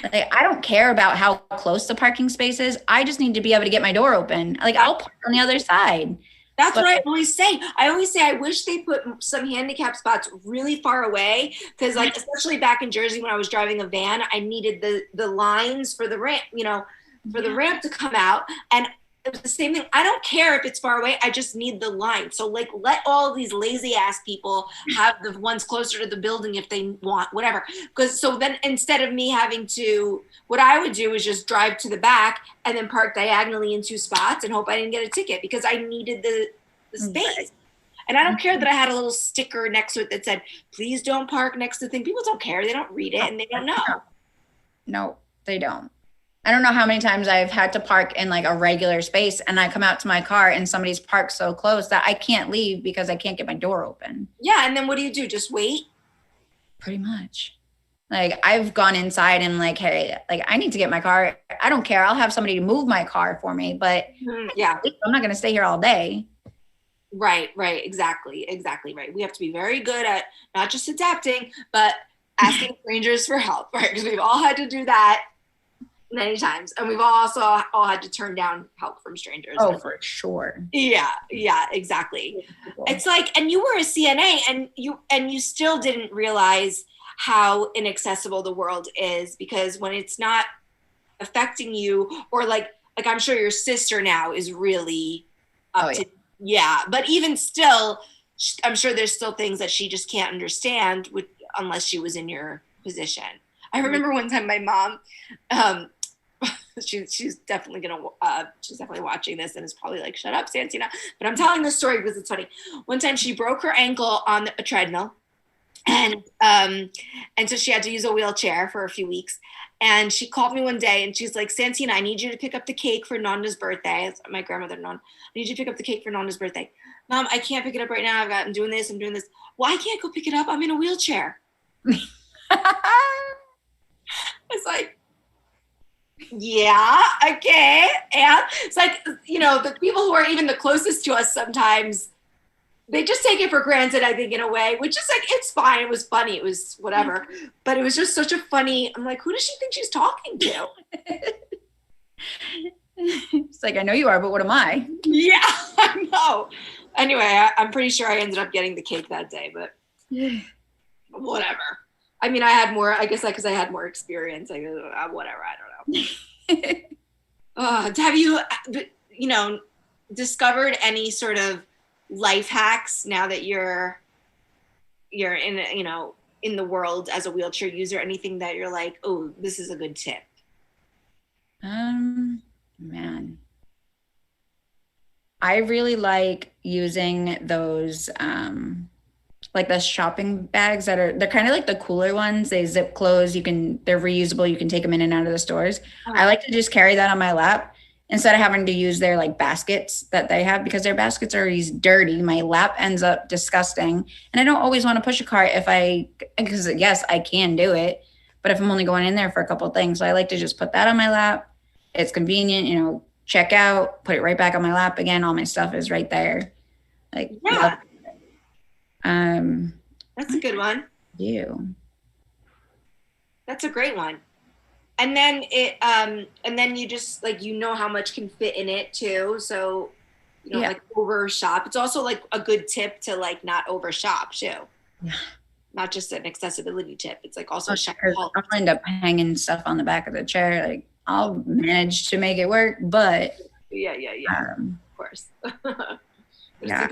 Speaker 2: Like, I don't care about how close the parking space is. I just need to be able to get my door open. Like I'll park on the other side.
Speaker 1: That's what I always say. I wish they put some handicap spots really far away, because like, especially back in Jersey when I was driving a van, I needed the lines for the ramp, the ramp to come out. And it was the same thing. I don't care if it's far away. I just need the line. So like, let all these lazy ass people have the ones closer to the building if they want, whatever. Because so then instead of me having to, what I would do is just drive to the back and then park diagonally in two spots and hope I didn't get a ticket, because I needed the space. And I don't care that I had a little sticker next to it that said, please don't park next to the thing. People don't care. They don't read it and they don't know.
Speaker 2: No, they don't. I don't know how many times I've had to park in like a regular space and I come out to my car and somebody's parked so close that I can't leave because I can't get my door open.
Speaker 1: Yeah. And then what do you do? Just wait? Pretty
Speaker 2: much. Like I've gone inside and like, hey, like I need to get my car. I don't care. I'll have somebody to move my car for me, but
Speaker 1: yeah,
Speaker 2: I'm not going to stay here all day.
Speaker 1: Right. Exactly right. We have to be very good at not just adapting, but asking strangers for help, right? Because we've all had to do that many times, and we've also all had to turn down help from strangers.
Speaker 2: Oh, for sure.
Speaker 1: Yeah, exactly. It's like, and you were a CNA, and you still didn't realize how inaccessible the world is, because when it's not affecting you, or like I'm sure your sister now is really up to, but even still, I'm sure there's still things that she just can't understand unless she was in your position. I remember one time my mom, she's definitely watching this and is probably like, shut up, Santina. But I'm telling this story because it's funny. One time she broke her ankle on a treadmill, and so she had to use a wheelchair for a few weeks. And she called me one day and she's like, Santina, I need you to pick up the cake for Nonda's birthday. It's my grandmother, Non. I need you to pick up the cake for Nonda's birthday. Mom, I can't pick it up right now. I'm doing this. Well, I can't go pick it up. I'm in a wheelchair. It's like, yeah, okay. And it's like, the people who are even the closest to us sometimes they just take it for granted, I think, in a way, which is like, it's fine. It was funny. It was whatever. But it was just such a funny, I'm like, who does she think she's talking to?
Speaker 2: It's like, I know you are, but what am I?
Speaker 1: Yeah, I know. Anyway, I'm pretty sure I ended up getting the cake that day, but whatever. I mean, I had more, I guess, because I had more experience. Like, whatever, I don't know. Have you, discovered any sort of life hacks now that you're in, in the world as a wheelchair user? Anything that you're like, oh, this is a good tip?
Speaker 2: Man, I really like using those like the shopping bags they're kind of like the cooler ones. They zip close. They're reusable. You can take them in and out of the stores. I like to just carry that on my lap instead of having to use their like baskets that they have, because their baskets are always dirty. My lap ends up disgusting. And I don't always want to push a cart because yes, I can do it, but if I'm only going in there for a couple of things, so I like to just put that on my lap. It's convenient, check out, put it right back on my lap again. All my stuff is right there. Like,
Speaker 1: yeah. That's a good one. That's a great one. And then you just like, how much can fit in it too. So you don't like over shop. It's also like a good tip to like not over shop too.
Speaker 2: Yeah.
Speaker 1: Not just an accessibility tip. It's like also
Speaker 2: I'll end up hanging stuff on the back of the chair. Like, I'll manage to make it work, but
Speaker 1: yeah. Of course.
Speaker 2: Yeah.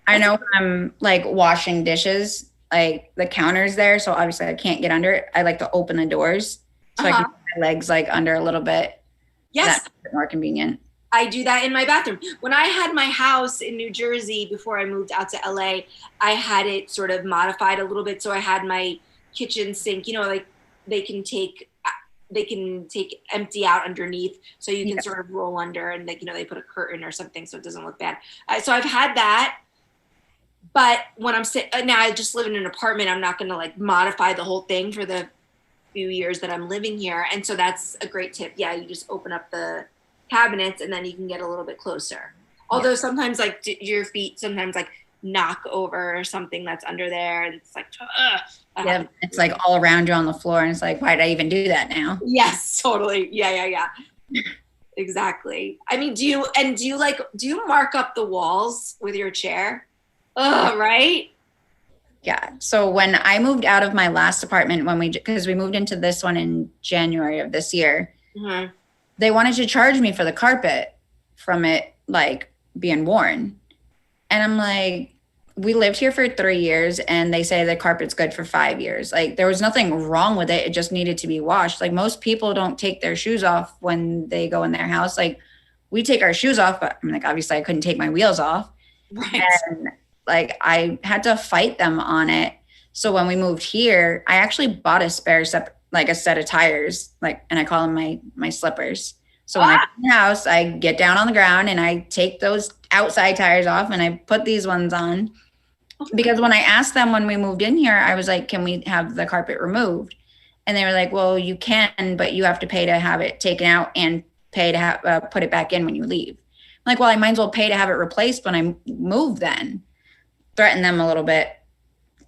Speaker 2: I know I'm like washing dishes, like the counter's there, so obviously I can't get under it. I like to open the doors so I can put my legs like under a little bit.
Speaker 1: Yes.
Speaker 2: That's a bit more convenient.
Speaker 1: I do that in my bathroom. When I had my house in New Jersey before I moved out to LA, I had it sort of modified a little bit. So I had my kitchen sink, like they can take empty out underneath, so you can sort of roll under, and they put a curtain or something so it doesn't look bad. So I've had that, but when now I just live in an apartment, I'm not going to like modify the whole thing for the few years that I'm living here. And so that's a great tip. Yeah, you just open up the cabinets and then you can get a little bit closer. Although sometimes like your feet sometimes like knock over something that's under there, and it's like
Speaker 2: it's like all around you on the floor, and it's like, why did I even do that now?
Speaker 1: Yes, totally. Yeah. Exactly. I mean, do you mark up the walls with your chair? Right?
Speaker 2: Yeah. So when I moved out of my last apartment, because we moved into this one in January of this year, they wanted to charge me for the carpet from it like being worn. And I'm like, we lived here for 3 years and they say the carpet's good for 5 years. Like, there was nothing wrong with it. It just needed to be washed. Like, most people don't take their shoes off when they go in their house. Like, we take our shoes off, but I'm like, obviously I couldn't take my wheels off.
Speaker 1: Right.
Speaker 2: And like, I had to fight them on it. So when we moved here, I actually bought a spare like a set of tires, like, and I call them my slippers. So when I come in the house, I get down on the ground and I take those outside tires off and I put these ones on. Because when I asked them when we moved in here, I was like, can we have the carpet removed? And they were like, well, you can, but you have to pay to have it taken out and pay to put it back in when you leave. I'm like, well, I might as well pay to have it replaced when I move then. Threatened them a little bit,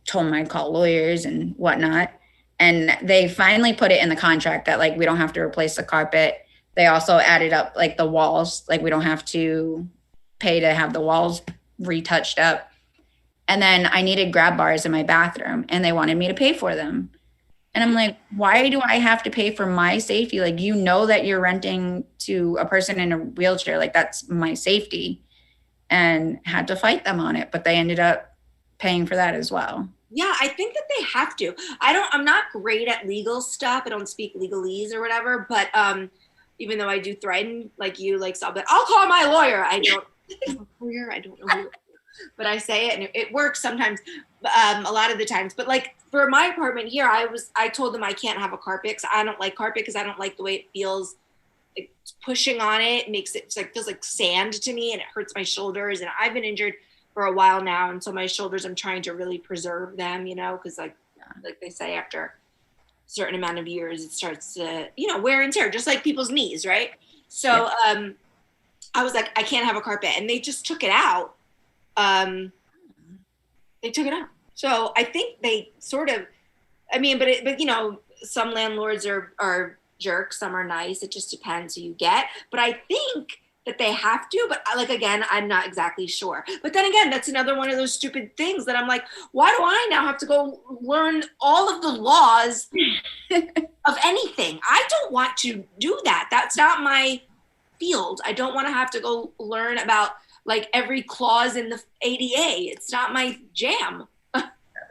Speaker 2: told them I'd call lawyers and whatnot. And they finally put it in the contract that like, we don't have to replace the carpet. They also added up like the walls, like we don't have to pay to have the walls retouched up. And then I needed grab bars in my bathroom and they wanted me to pay for them. And I'm like, why do I have to pay for my safety? Like, you know that you're renting to a person in a wheelchair. Like, that's my safety. And had to fight them on it, but they ended up paying for that as well.
Speaker 1: Yeah, I think that they have to. I'm not great at legal stuff. I don't speak legalese or whatever, but even though I do threaten, like you, like, so I'll call my lawyer. I don't have a lawyer. I don't know who, but I say it and it works sometimes, a lot of the times. But like for my apartment here, I told them I can't have a carpet because I don't like carpet because I don't like the way it feels. Like, pushing on it makes it feels like sand to me and it hurts my shoulders. And I've been injured for a while now. And so my shoulders, I'm trying to really preserve them, because like they say, after a certain amount of years, it starts to, wear and tear, just like people's knees. Right. So I was like, I can't have a carpet. And they just took it out. They took it out. So I think they sort of, I mean, but you know, some landlords are jerks, some are nice. It just depends who you get. But I think that they have to, but like, again, I'm not exactly sure. But then again, that's another one of those stupid things that I'm like, why do I now have to go learn all of the laws of anything? I don't want to do that. That's not my field. I don't want to have to go learn about like every clause in the ADA. It's not my jam.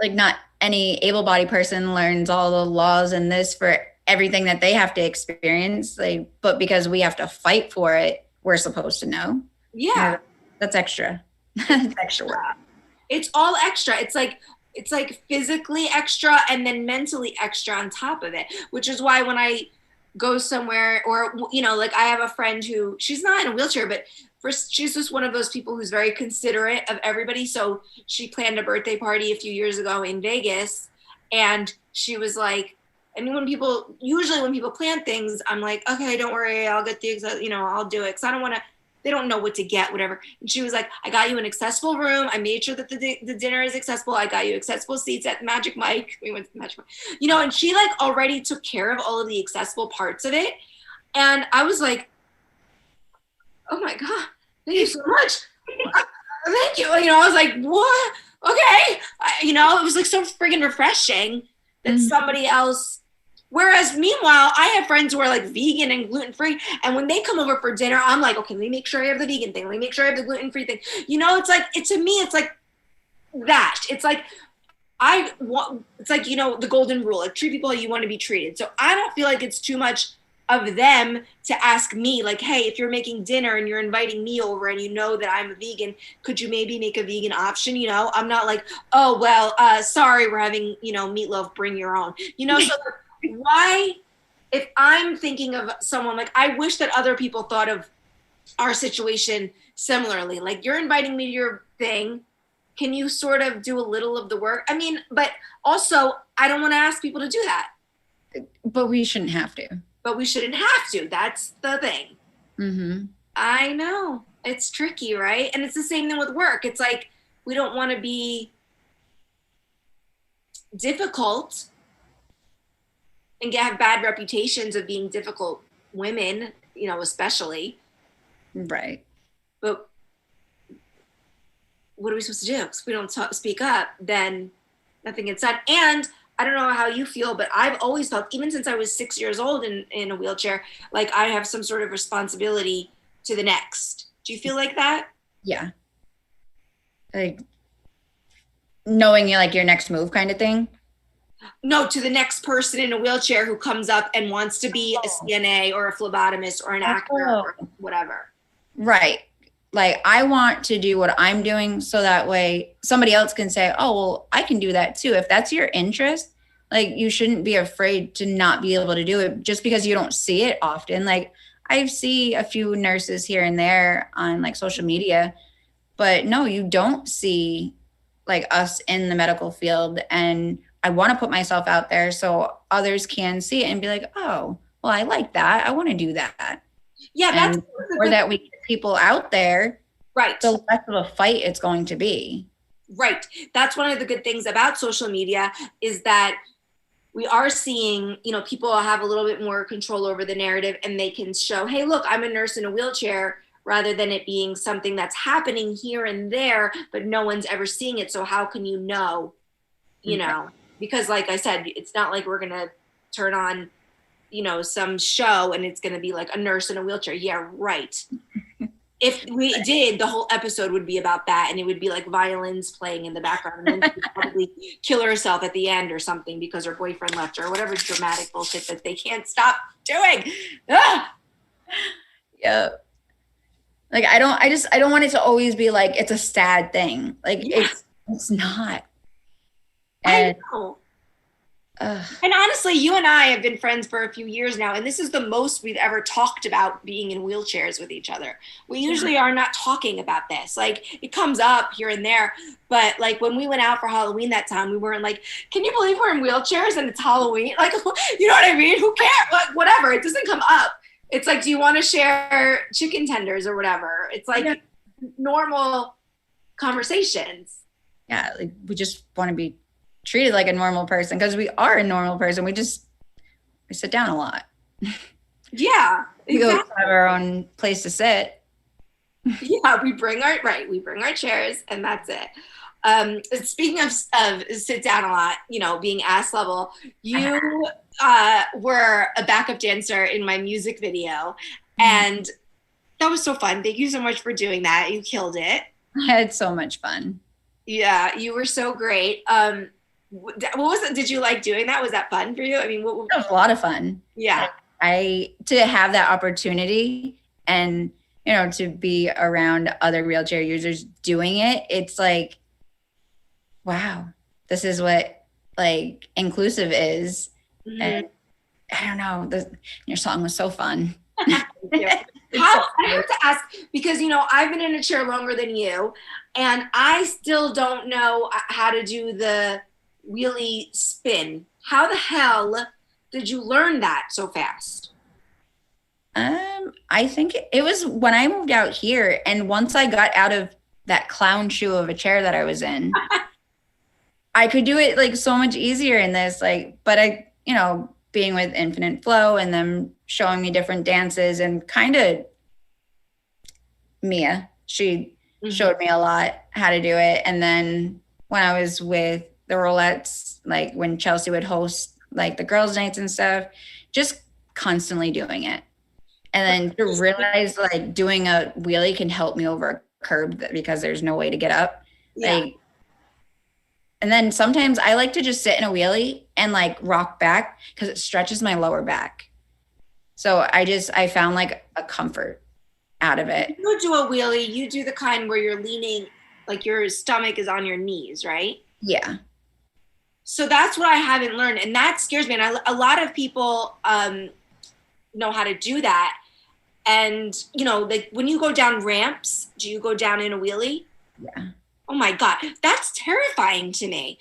Speaker 2: Like not any able-bodied person learns all the laws in this for everything that they have to experience. Like, but because we have to fight for it, we're supposed to know.
Speaker 1: Yeah.
Speaker 2: That's extra. It's extra work.
Speaker 1: It's all extra. It's like physically extra and then mentally extra on top of it, which is why when I go somewhere, or, you know, like I have a friend who, she's not in a wheelchair, but first, she's just one of those people who's very considerate of everybody. So she planned a birthday party a few years ago in Vegas, and she was like, and usually when people plan things, I'm like, okay, don't worry, I'll get I'll do it, because I don't want to, they don't know what to get, whatever. And she was like, I got you an accessible room. I made sure that the dinner is accessible. I got you accessible seats at Magic Mike. We went to Magic Mike, and she like already took care of all of the accessible parts of it. And I was like, oh my God, thank you so much. Thank you. I was like, what? Okay. It was like so friggin' refreshing that somebody else. Whereas meanwhile, I have friends who are like vegan and gluten-free. And when they come over for dinner, I'm like, okay, let me make sure I have the vegan thing. Let me make sure I have the gluten-free thing. To me, it's like that. It's like, the golden rule, like treat people how you want to be treated. So I don't feel like it's too much of them to ask me like, hey, if you're making dinner and you're inviting me over and you know that I'm a vegan, could you maybe make a vegan option? I'm not like, oh, well, sorry, we're having, meatloaf, bring your own, so why, if I'm thinking of someone, like, I wish that other people thought of our situation similarly. Like, you're inviting me to your thing. Can you sort of do a little of the work? I mean, but also I don't want to ask people to do that.
Speaker 2: But we shouldn't have to.
Speaker 1: But we shouldn't have to. That's the thing.
Speaker 2: Mm-hmm.
Speaker 1: I know. It's tricky, right? And it's the same thing with work. It's like, we don't want to be difficult and have bad reputations of being difficult women, especially.
Speaker 2: Right.
Speaker 1: But what are we supposed to do? Because if we don't speak up, then nothing gets done. And I don't know how you feel, but I've always felt, even since I was 6 years old in a wheelchair, like I have some sort of responsibility to the next. Do you feel like that?
Speaker 2: Yeah. Like knowing your next move kind of thing?
Speaker 1: No, to the next person in a wheelchair who comes up and wants to be a CNA or a phlebotomist or an actor or whatever.
Speaker 2: Right. Like, I want to do what I'm doing so that way somebody else can say, oh, well, I can do that too. If that's your interest, like, you shouldn't be afraid to not be able to do it just because you don't see it often. Like, I see a few nurses here and there on like social media, but no, you don't see like us in the medical field. And I want to put myself out there so others can see it and be like, oh, well, I like that. I want to do that.
Speaker 1: Yeah,
Speaker 2: or that we get people out there,
Speaker 1: right?
Speaker 2: The less of a fight it's going to be.
Speaker 1: Right. That's one of the good things about social media, is that we are seeing, people have a little bit more control over the narrative, and they can show, hey, look, I'm a nurse in a wheelchair, rather than it being something that's happening here and there, but no one's ever seeing it. So how can you know, because like I said, it's not like we're going to turn on, some show and it's going to be like a nurse in a wheelchair. Yeah, right. If we did, the whole episode would be about that, and it would be like violins playing in the background, and then she'd probably kill herself at the end or something because her boyfriend left her, or whatever dramatic bullshit that they can't stop doing. Ah!
Speaker 2: Yeah. Like, I don't want it to always be like, it's a sad thing. Like, yeah. It's not.
Speaker 1: And, I know. And honestly, you and I have been friends for a few years now, and this is the most we've ever talked about being in wheelchairs with each other. We usually are not talking about this. Like, it comes up here and there, but like when we went out for Halloween that time, we weren't like, can you believe we're in wheelchairs and it's Halloween? Like, you know what I mean? Who cares? Like, whatever. It doesn't come up. It's like, do you want to share chicken tenders or whatever? It's like normal conversations.
Speaker 2: yeah, like we just want to be treated like a normal person because we are a normal person. We sit down a lot.
Speaker 1: Yeah,
Speaker 2: We go
Speaker 1: exactly.
Speaker 2: have our own place to sit.
Speaker 1: Yeah, we bring our chairs, and that's it. Speaking of sit down a lot, being ass level, you were a backup dancer in my music video, and that was so fun. Thank you so much for doing that. You killed it.
Speaker 2: I had so much fun.
Speaker 1: Yeah, you were so great. What was it? Did you like doing that? Was that fun for you? I mean,
Speaker 2: It was a lot of fun.
Speaker 1: Yeah.
Speaker 2: To have that opportunity and, to be around other wheelchair users doing it, it's like, wow, this is what like inclusive is. Mm-hmm. And I don't know, your song was so fun.
Speaker 1: I have to ask, because I've been in a chair longer than you, and I still don't know how to do the wheelie spin. How the hell did you learn that so fast?
Speaker 2: I think it was when I moved out here, and once I got out of that clown shoe of a chair that I was in, I could do it like so much easier in this, but I, being with Infinite Flow and them showing me different dances, and kind of Mia, she showed me a lot how to do it. And then when I was with the Rollettes, like when Chelsea would host like the girls' nights and stuff, just constantly doing it. And then to realize like doing a wheelie can help me over a curb because there's no way to get up. Yeah. And then sometimes I like to just sit in a wheelie and like rock back because it stretches my lower back. So I found like a comfort out of it.
Speaker 1: You do a wheelie, you do the kind where you're leaning, like your stomach is on your knees, right?
Speaker 2: Yeah.
Speaker 1: So that's what I haven't learned. And that scares me. And a lot of people know how to do that. And, like when you go down ramps, do you go down in a wheelie?
Speaker 2: Yeah.
Speaker 1: Oh my God, that's terrifying to me.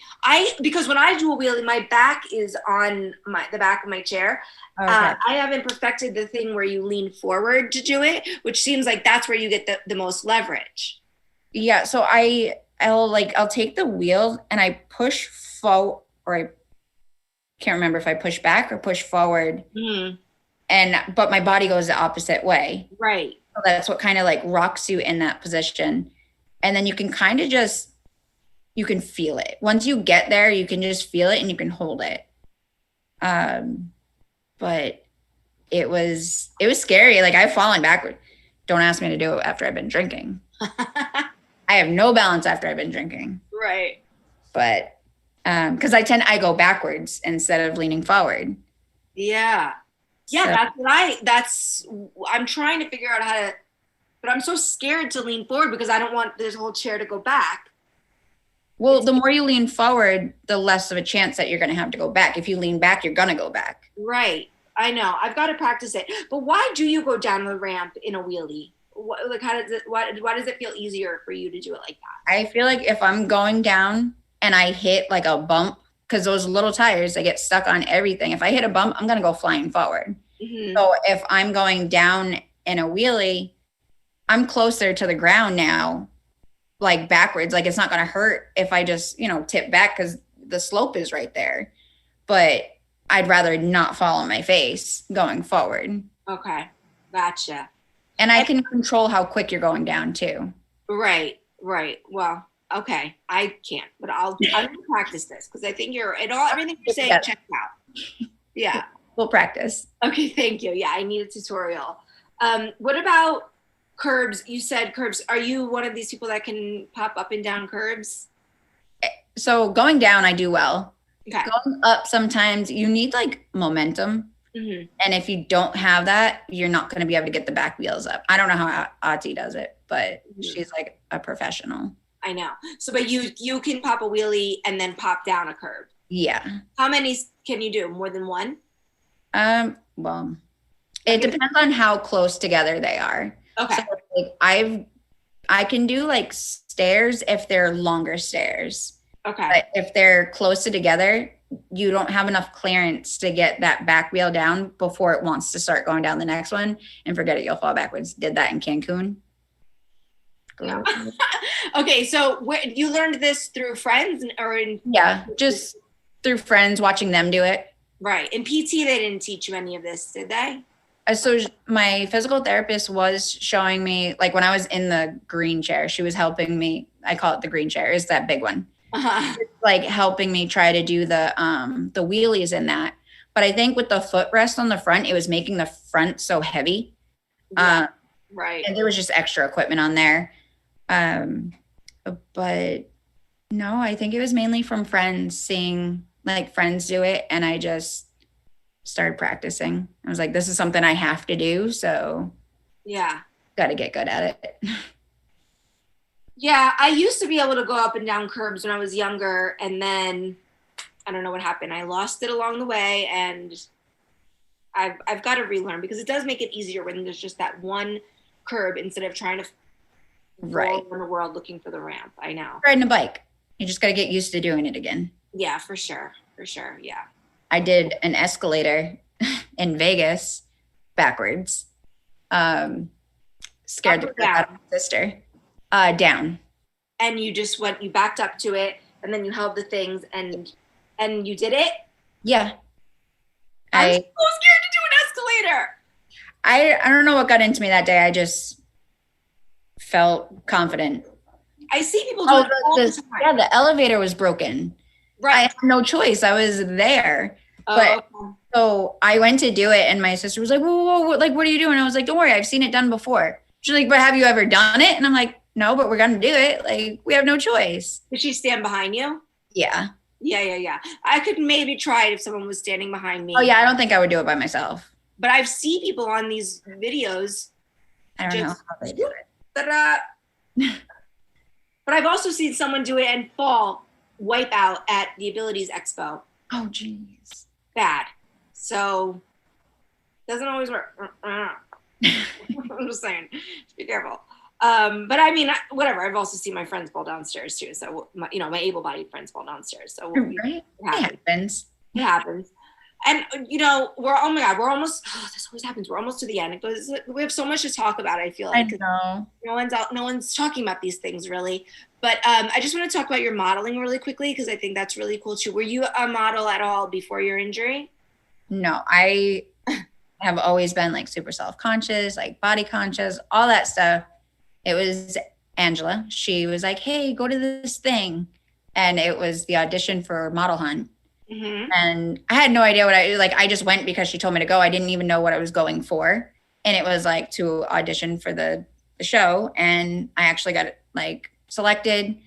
Speaker 1: Because when I do a wheelie, my back is on the back of my chair. Okay. I haven't perfected the thing where you lean forward to do it, which seems like that's where you get the most leverage.
Speaker 2: Yeah, so I'll take the wheel and I push forward, or I can't remember if I push back or push forward. Mm-hmm. But my body goes the opposite way.
Speaker 1: Right.
Speaker 2: So that's what kind of like rocks you in that position. And then you can kind of you can feel it. Once you get there, you can just feel it and you can hold it. But it was scary. Like I've fallen backward. Don't ask me to do it after I've been drinking. I have no balance after I've been drinking.
Speaker 1: Right.
Speaker 2: But because I go backwards instead of leaning forward.
Speaker 1: Yeah. Yeah, so. I'm trying to figure out how to, but I'm so scared to lean forward because I don't want this whole chair to go back.
Speaker 2: Well, the more you lean forward, the less of a chance that you're going to have to go back. If you lean back, you're going to go back.
Speaker 1: Right. I know. I've got to practice it. But why do you go down the ramp in a wheelie? Why does it feel easier for you to do it like that?
Speaker 2: I feel like if I'm going down and I hit like a bump, because those little tires, they get stuck on everything. If I hit a bump, I'm going to go flying forward. Mm-hmm. So if I'm going down in a wheelie, I'm closer to the ground now, like backwards. Like it's not going to hurt if I just, tip back because the slope is right there. But I'd rather not fall on my face going forward.
Speaker 1: Okay. Gotcha.
Speaker 2: And I can control how quick you're going down too.
Speaker 1: Right. Well, okay. I can't, but I'm going to practice this because I think everything you're saying checks out. Yeah.
Speaker 2: We'll practice.
Speaker 1: Okay. Thank you. Yeah. I need a tutorial. What about curbs? You said curbs. Are you one of these people that can pop up and down curbs?
Speaker 2: So going down, I do well.
Speaker 1: Okay.
Speaker 2: Going up, sometimes you need like momentum. Mm-hmm. And if you don't have that, you're not going to be able to get the back wheels up. I don't know how AAPI does it, but she's like a professional.
Speaker 1: I know. So, but you can pop a wheelie and then pop down a curb.
Speaker 2: Yeah.
Speaker 1: How many can you do? More than one?
Speaker 2: Well, it depends on how close together they are.
Speaker 1: Okay.
Speaker 2: So, like, I can do like stairs if they're longer stairs.
Speaker 1: Okay.
Speaker 2: But if they're closer together, you don't have enough clearance to get that back wheel down before it wants to start going down the next one. And forget it, you'll fall backwards. Did that in Cancun.
Speaker 1: Yeah. Okay, so you learned this through friends or in?
Speaker 2: Yeah, just through friends, watching them do it.
Speaker 1: Right. In PT, they didn't teach you any of this, did they?
Speaker 2: So my physical therapist was showing me, like when I was in the green chair, she was helping me. I call it the green chair. It's that big one. Like helping me try to do the wheelies in that. But I think with the footrest on the front, it was making the front so heavy.
Speaker 1: Yeah, right.
Speaker 2: And there was just extra equipment on there. But no, I think it was mainly from friends, seeing like friends do it. And I just started practicing. I was like, this is something I have to do. So
Speaker 1: yeah,
Speaker 2: got to get good at it.
Speaker 1: Yeah, I used to be able to go up and down curbs when I was younger. And then I don't know what happened. I lost it along the way. And I've got to relearn because it does make it easier when there's just that one curb instead of trying to
Speaker 2: Right.
Speaker 1: go in the world looking for the ramp. I know.
Speaker 2: Riding a bike. You just got to get used to doing it again.
Speaker 1: Yeah, for sure. For sure. Yeah.
Speaker 2: I did an escalator in Vegas backwards. Scared the crap out of my sister. Down.
Speaker 1: And you just you backed up to it and then you held the things and you did it?
Speaker 2: Yeah.
Speaker 1: I'm so scared to do an escalator.
Speaker 2: I don't know what got into me that day. I just felt confident.
Speaker 1: I see people do it all the time.
Speaker 2: Yeah, the elevator was broken.
Speaker 1: Right.
Speaker 2: I had no choice. I was there. But so I went to do it and my sister was like, whoa, like, what are you doing? I was like, don't worry, I've seen it done before. She's like, but have you ever done it? And I'm like, no, but we're going to do it. Like, we have no choice.
Speaker 1: Did she stand behind you?
Speaker 2: Yeah.
Speaker 1: Yeah. I could maybe try it if someone was standing behind me.
Speaker 2: Oh, yeah, I don't think I would do it by myself.
Speaker 1: But I've seen people on these videos.
Speaker 2: I don't know how they do it.
Speaker 1: But I've also seen someone do it and wipe out at the Abilities Expo.
Speaker 2: Oh, geez.
Speaker 1: Bad. So, doesn't always work. I'm just saying, just be careful. But I mean, whatever. I've also seen my friends fall downstairs too. So, my able-bodied friends fall downstairs. So,
Speaker 2: right? It happens.
Speaker 1: It happens. And, we're almost, this always happens. We're almost to the end. We have so much to talk about, I feel like.
Speaker 2: I know.
Speaker 1: No one's talking about these things really. But I just want to talk about your modeling really quickly because I think that's really cool too. Were you a model at all before your injury?
Speaker 2: No, I have always been like super self-conscious, like body conscious, all that stuff. It was Angela. She was like, hey, go to this thing. And it was the audition for Model Hunt. Mm-hmm. And I had no idea I just went because she told me to go. I didn't even know what I was going for. And it was like to audition for the show. And I actually got like selected,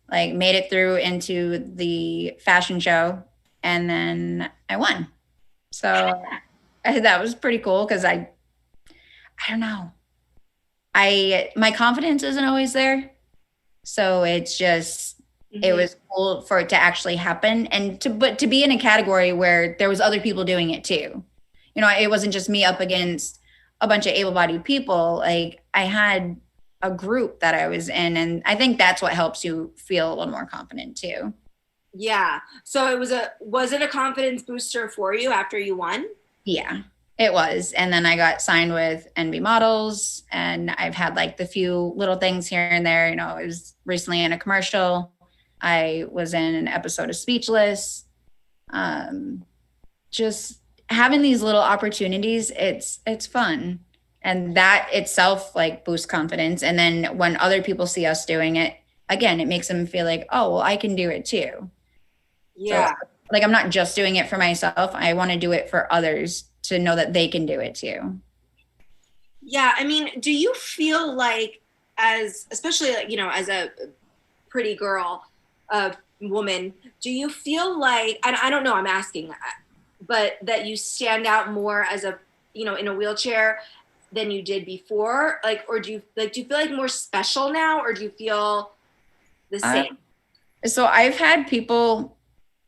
Speaker 2: like made it through into the fashion show. And then I won. So that was pretty cool because I don't know. My confidence isn't always there. So it's just, it was cool for it to actually happen and to be in a category where there was other people doing it too. It wasn't just me up against a bunch of able-bodied people. Like I had a group that I was in, and I think that's what helps you feel a little more confident too.
Speaker 1: Yeah. So was it a confidence booster for you after you won?
Speaker 2: Yeah, it was. And then I got signed with NB Models, and I've had like the few little things here and there. I was recently in a commercial. I was in an episode of Speechless. Just having these little opportunities, it's fun. And that itself like boosts confidence. And then when other people see us doing it, again, it makes them feel like, oh, well, I can do it too.
Speaker 1: Yeah.
Speaker 2: So, like, I'm not just doing it for myself. I want to do it for others to know that they can do it too.
Speaker 1: Yeah. I mean, do you feel like especially like, as a pretty girl, woman, do you feel like, I don't know, I'm asking, but that you stand out more as in a wheelchair than you did before? Like, or do you feel like more special now, or do you feel the same?
Speaker 2: So I've had people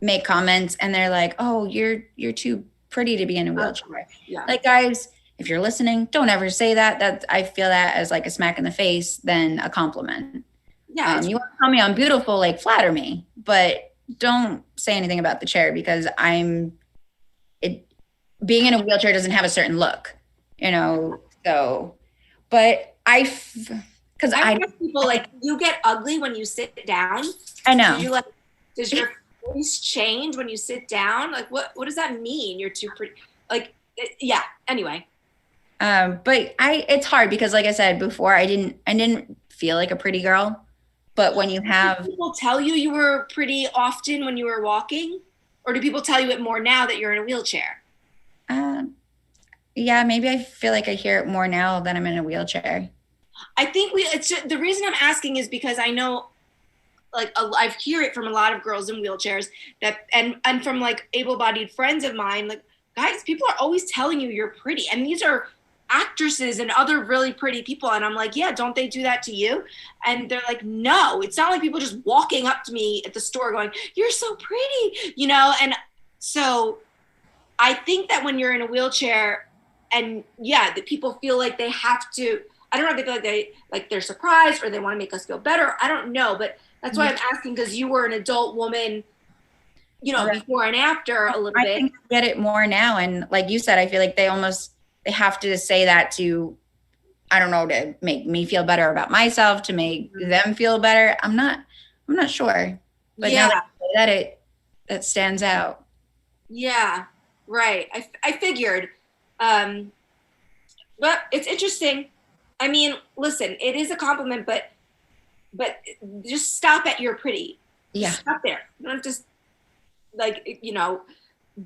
Speaker 2: make comments and they're like, oh, you're too pretty to be in a wheelchair.
Speaker 1: Yeah.
Speaker 2: Like, guys, if you're listening, don't ever say that. I feel that as like a smack in the face than a compliment.
Speaker 1: Yeah.
Speaker 2: You want to tell me I'm beautiful, like flatter me, but don't say anything about the chair because being in a wheelchair doesn't have a certain look, so, but Because
Speaker 1: I ask people, like, you get ugly when you sit down.
Speaker 2: I know.
Speaker 1: Does your face change when you sit down? Like, what does that mean? You're too pretty. Like, yeah. Anyway.
Speaker 2: But it's hard because, like I said before, I didn't feel like a pretty girl. But when you have,
Speaker 1: Did people tell you you were pretty often when you were walking, or do people tell you it more now that you're in a wheelchair?
Speaker 2: yeah, maybe I feel like I hear it more now that I'm in a wheelchair.
Speaker 1: I think it's just, the reason I'm asking is because I know, like, I hear it from a lot of girls in wheelchairs that, and from like able-bodied friends of mine, like, guys, people are always telling you you're pretty, and these are actresses and other really pretty people, and I'm like, yeah, don't they do that to you? And they're like, no, it's not like people just walking up to me at the store going, you're so pretty, you know. And so I think that when you're in a wheelchair, and yeah, that people feel like they have to, I don't know if they feel like they're surprised or they want to make us feel better. I don't know, but that's why I'm asking, because you were an adult woman, you know,
Speaker 2: Right.
Speaker 1: before and after a little bit.
Speaker 2: I think I get it more now, and like you said, I feel like they have to say that to, I don't know, to make me feel better about myself, to make them feel better. I'm not sure, but now
Speaker 1: Yeah,
Speaker 2: that you say that stands out.
Speaker 1: yeah, right. I figured, but it's interesting. I mean, listen, it is a compliment, but just stop at you're pretty.
Speaker 2: Yeah.
Speaker 1: Just stop there. You don't just, like, you know,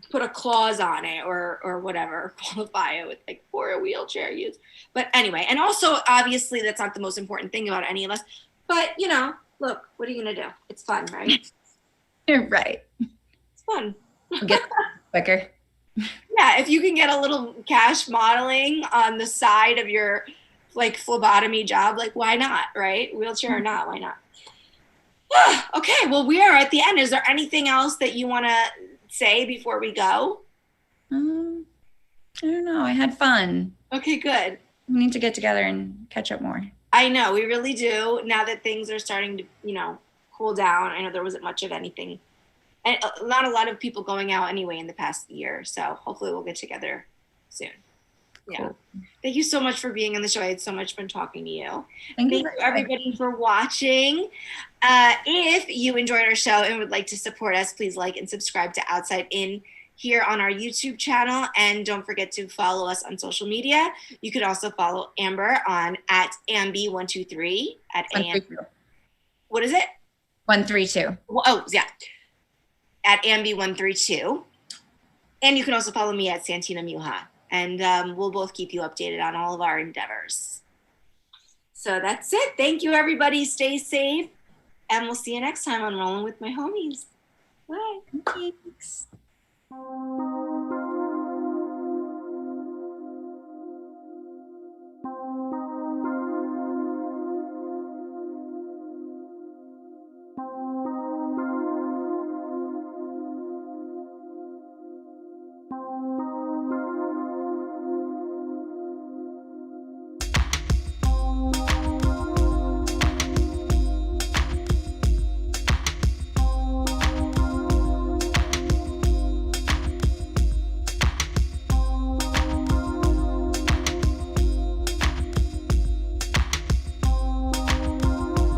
Speaker 1: put a clause on it or whatever, qualify it with like for a wheelchair use. But anyway, and also obviously that's not the most important thing about any of us. But you know, look, what are you gonna do? It's fun, right?
Speaker 2: You're right.
Speaker 1: It's fun.
Speaker 2: Get quicker.
Speaker 1: Yeah, if you can get a little cash modeling on the side of your like phlebotomy job, like why not, right? Wheelchair or not, why not? Okay, well, we are at the end. Is there anything else that you want to say before we go?
Speaker 2: I don't know. I had fun.
Speaker 1: Okay, good.
Speaker 2: We need to get together and catch up more.
Speaker 1: I know, we really do. Now that things are starting to, you know, cool down. I know there wasn't much of anything, and not a lot of people going out anyway in the past year. So hopefully we'll get together soon. Yeah.
Speaker 2: Cool.
Speaker 1: Thank you so much for being on the show. I had so much fun talking to you.
Speaker 2: Thank
Speaker 1: Thank you everybody for watching. If you enjoyed our show and would like to support us, please like and subscribe to Outside In here on our YouTube channel. And don't forget to follow us on social media. You could also follow Amber on at Ambi123 at what is it?
Speaker 2: 132.
Speaker 1: Oh, yeah. At Ambi132. And you can also follow me at Santina Muha. And we'll both keep you updated on all of our endeavors. So that's it. Thank you, everybody. Stay safe. And we'll see you next time on Rolling with My Homies. Bye.
Speaker 2: Thanks.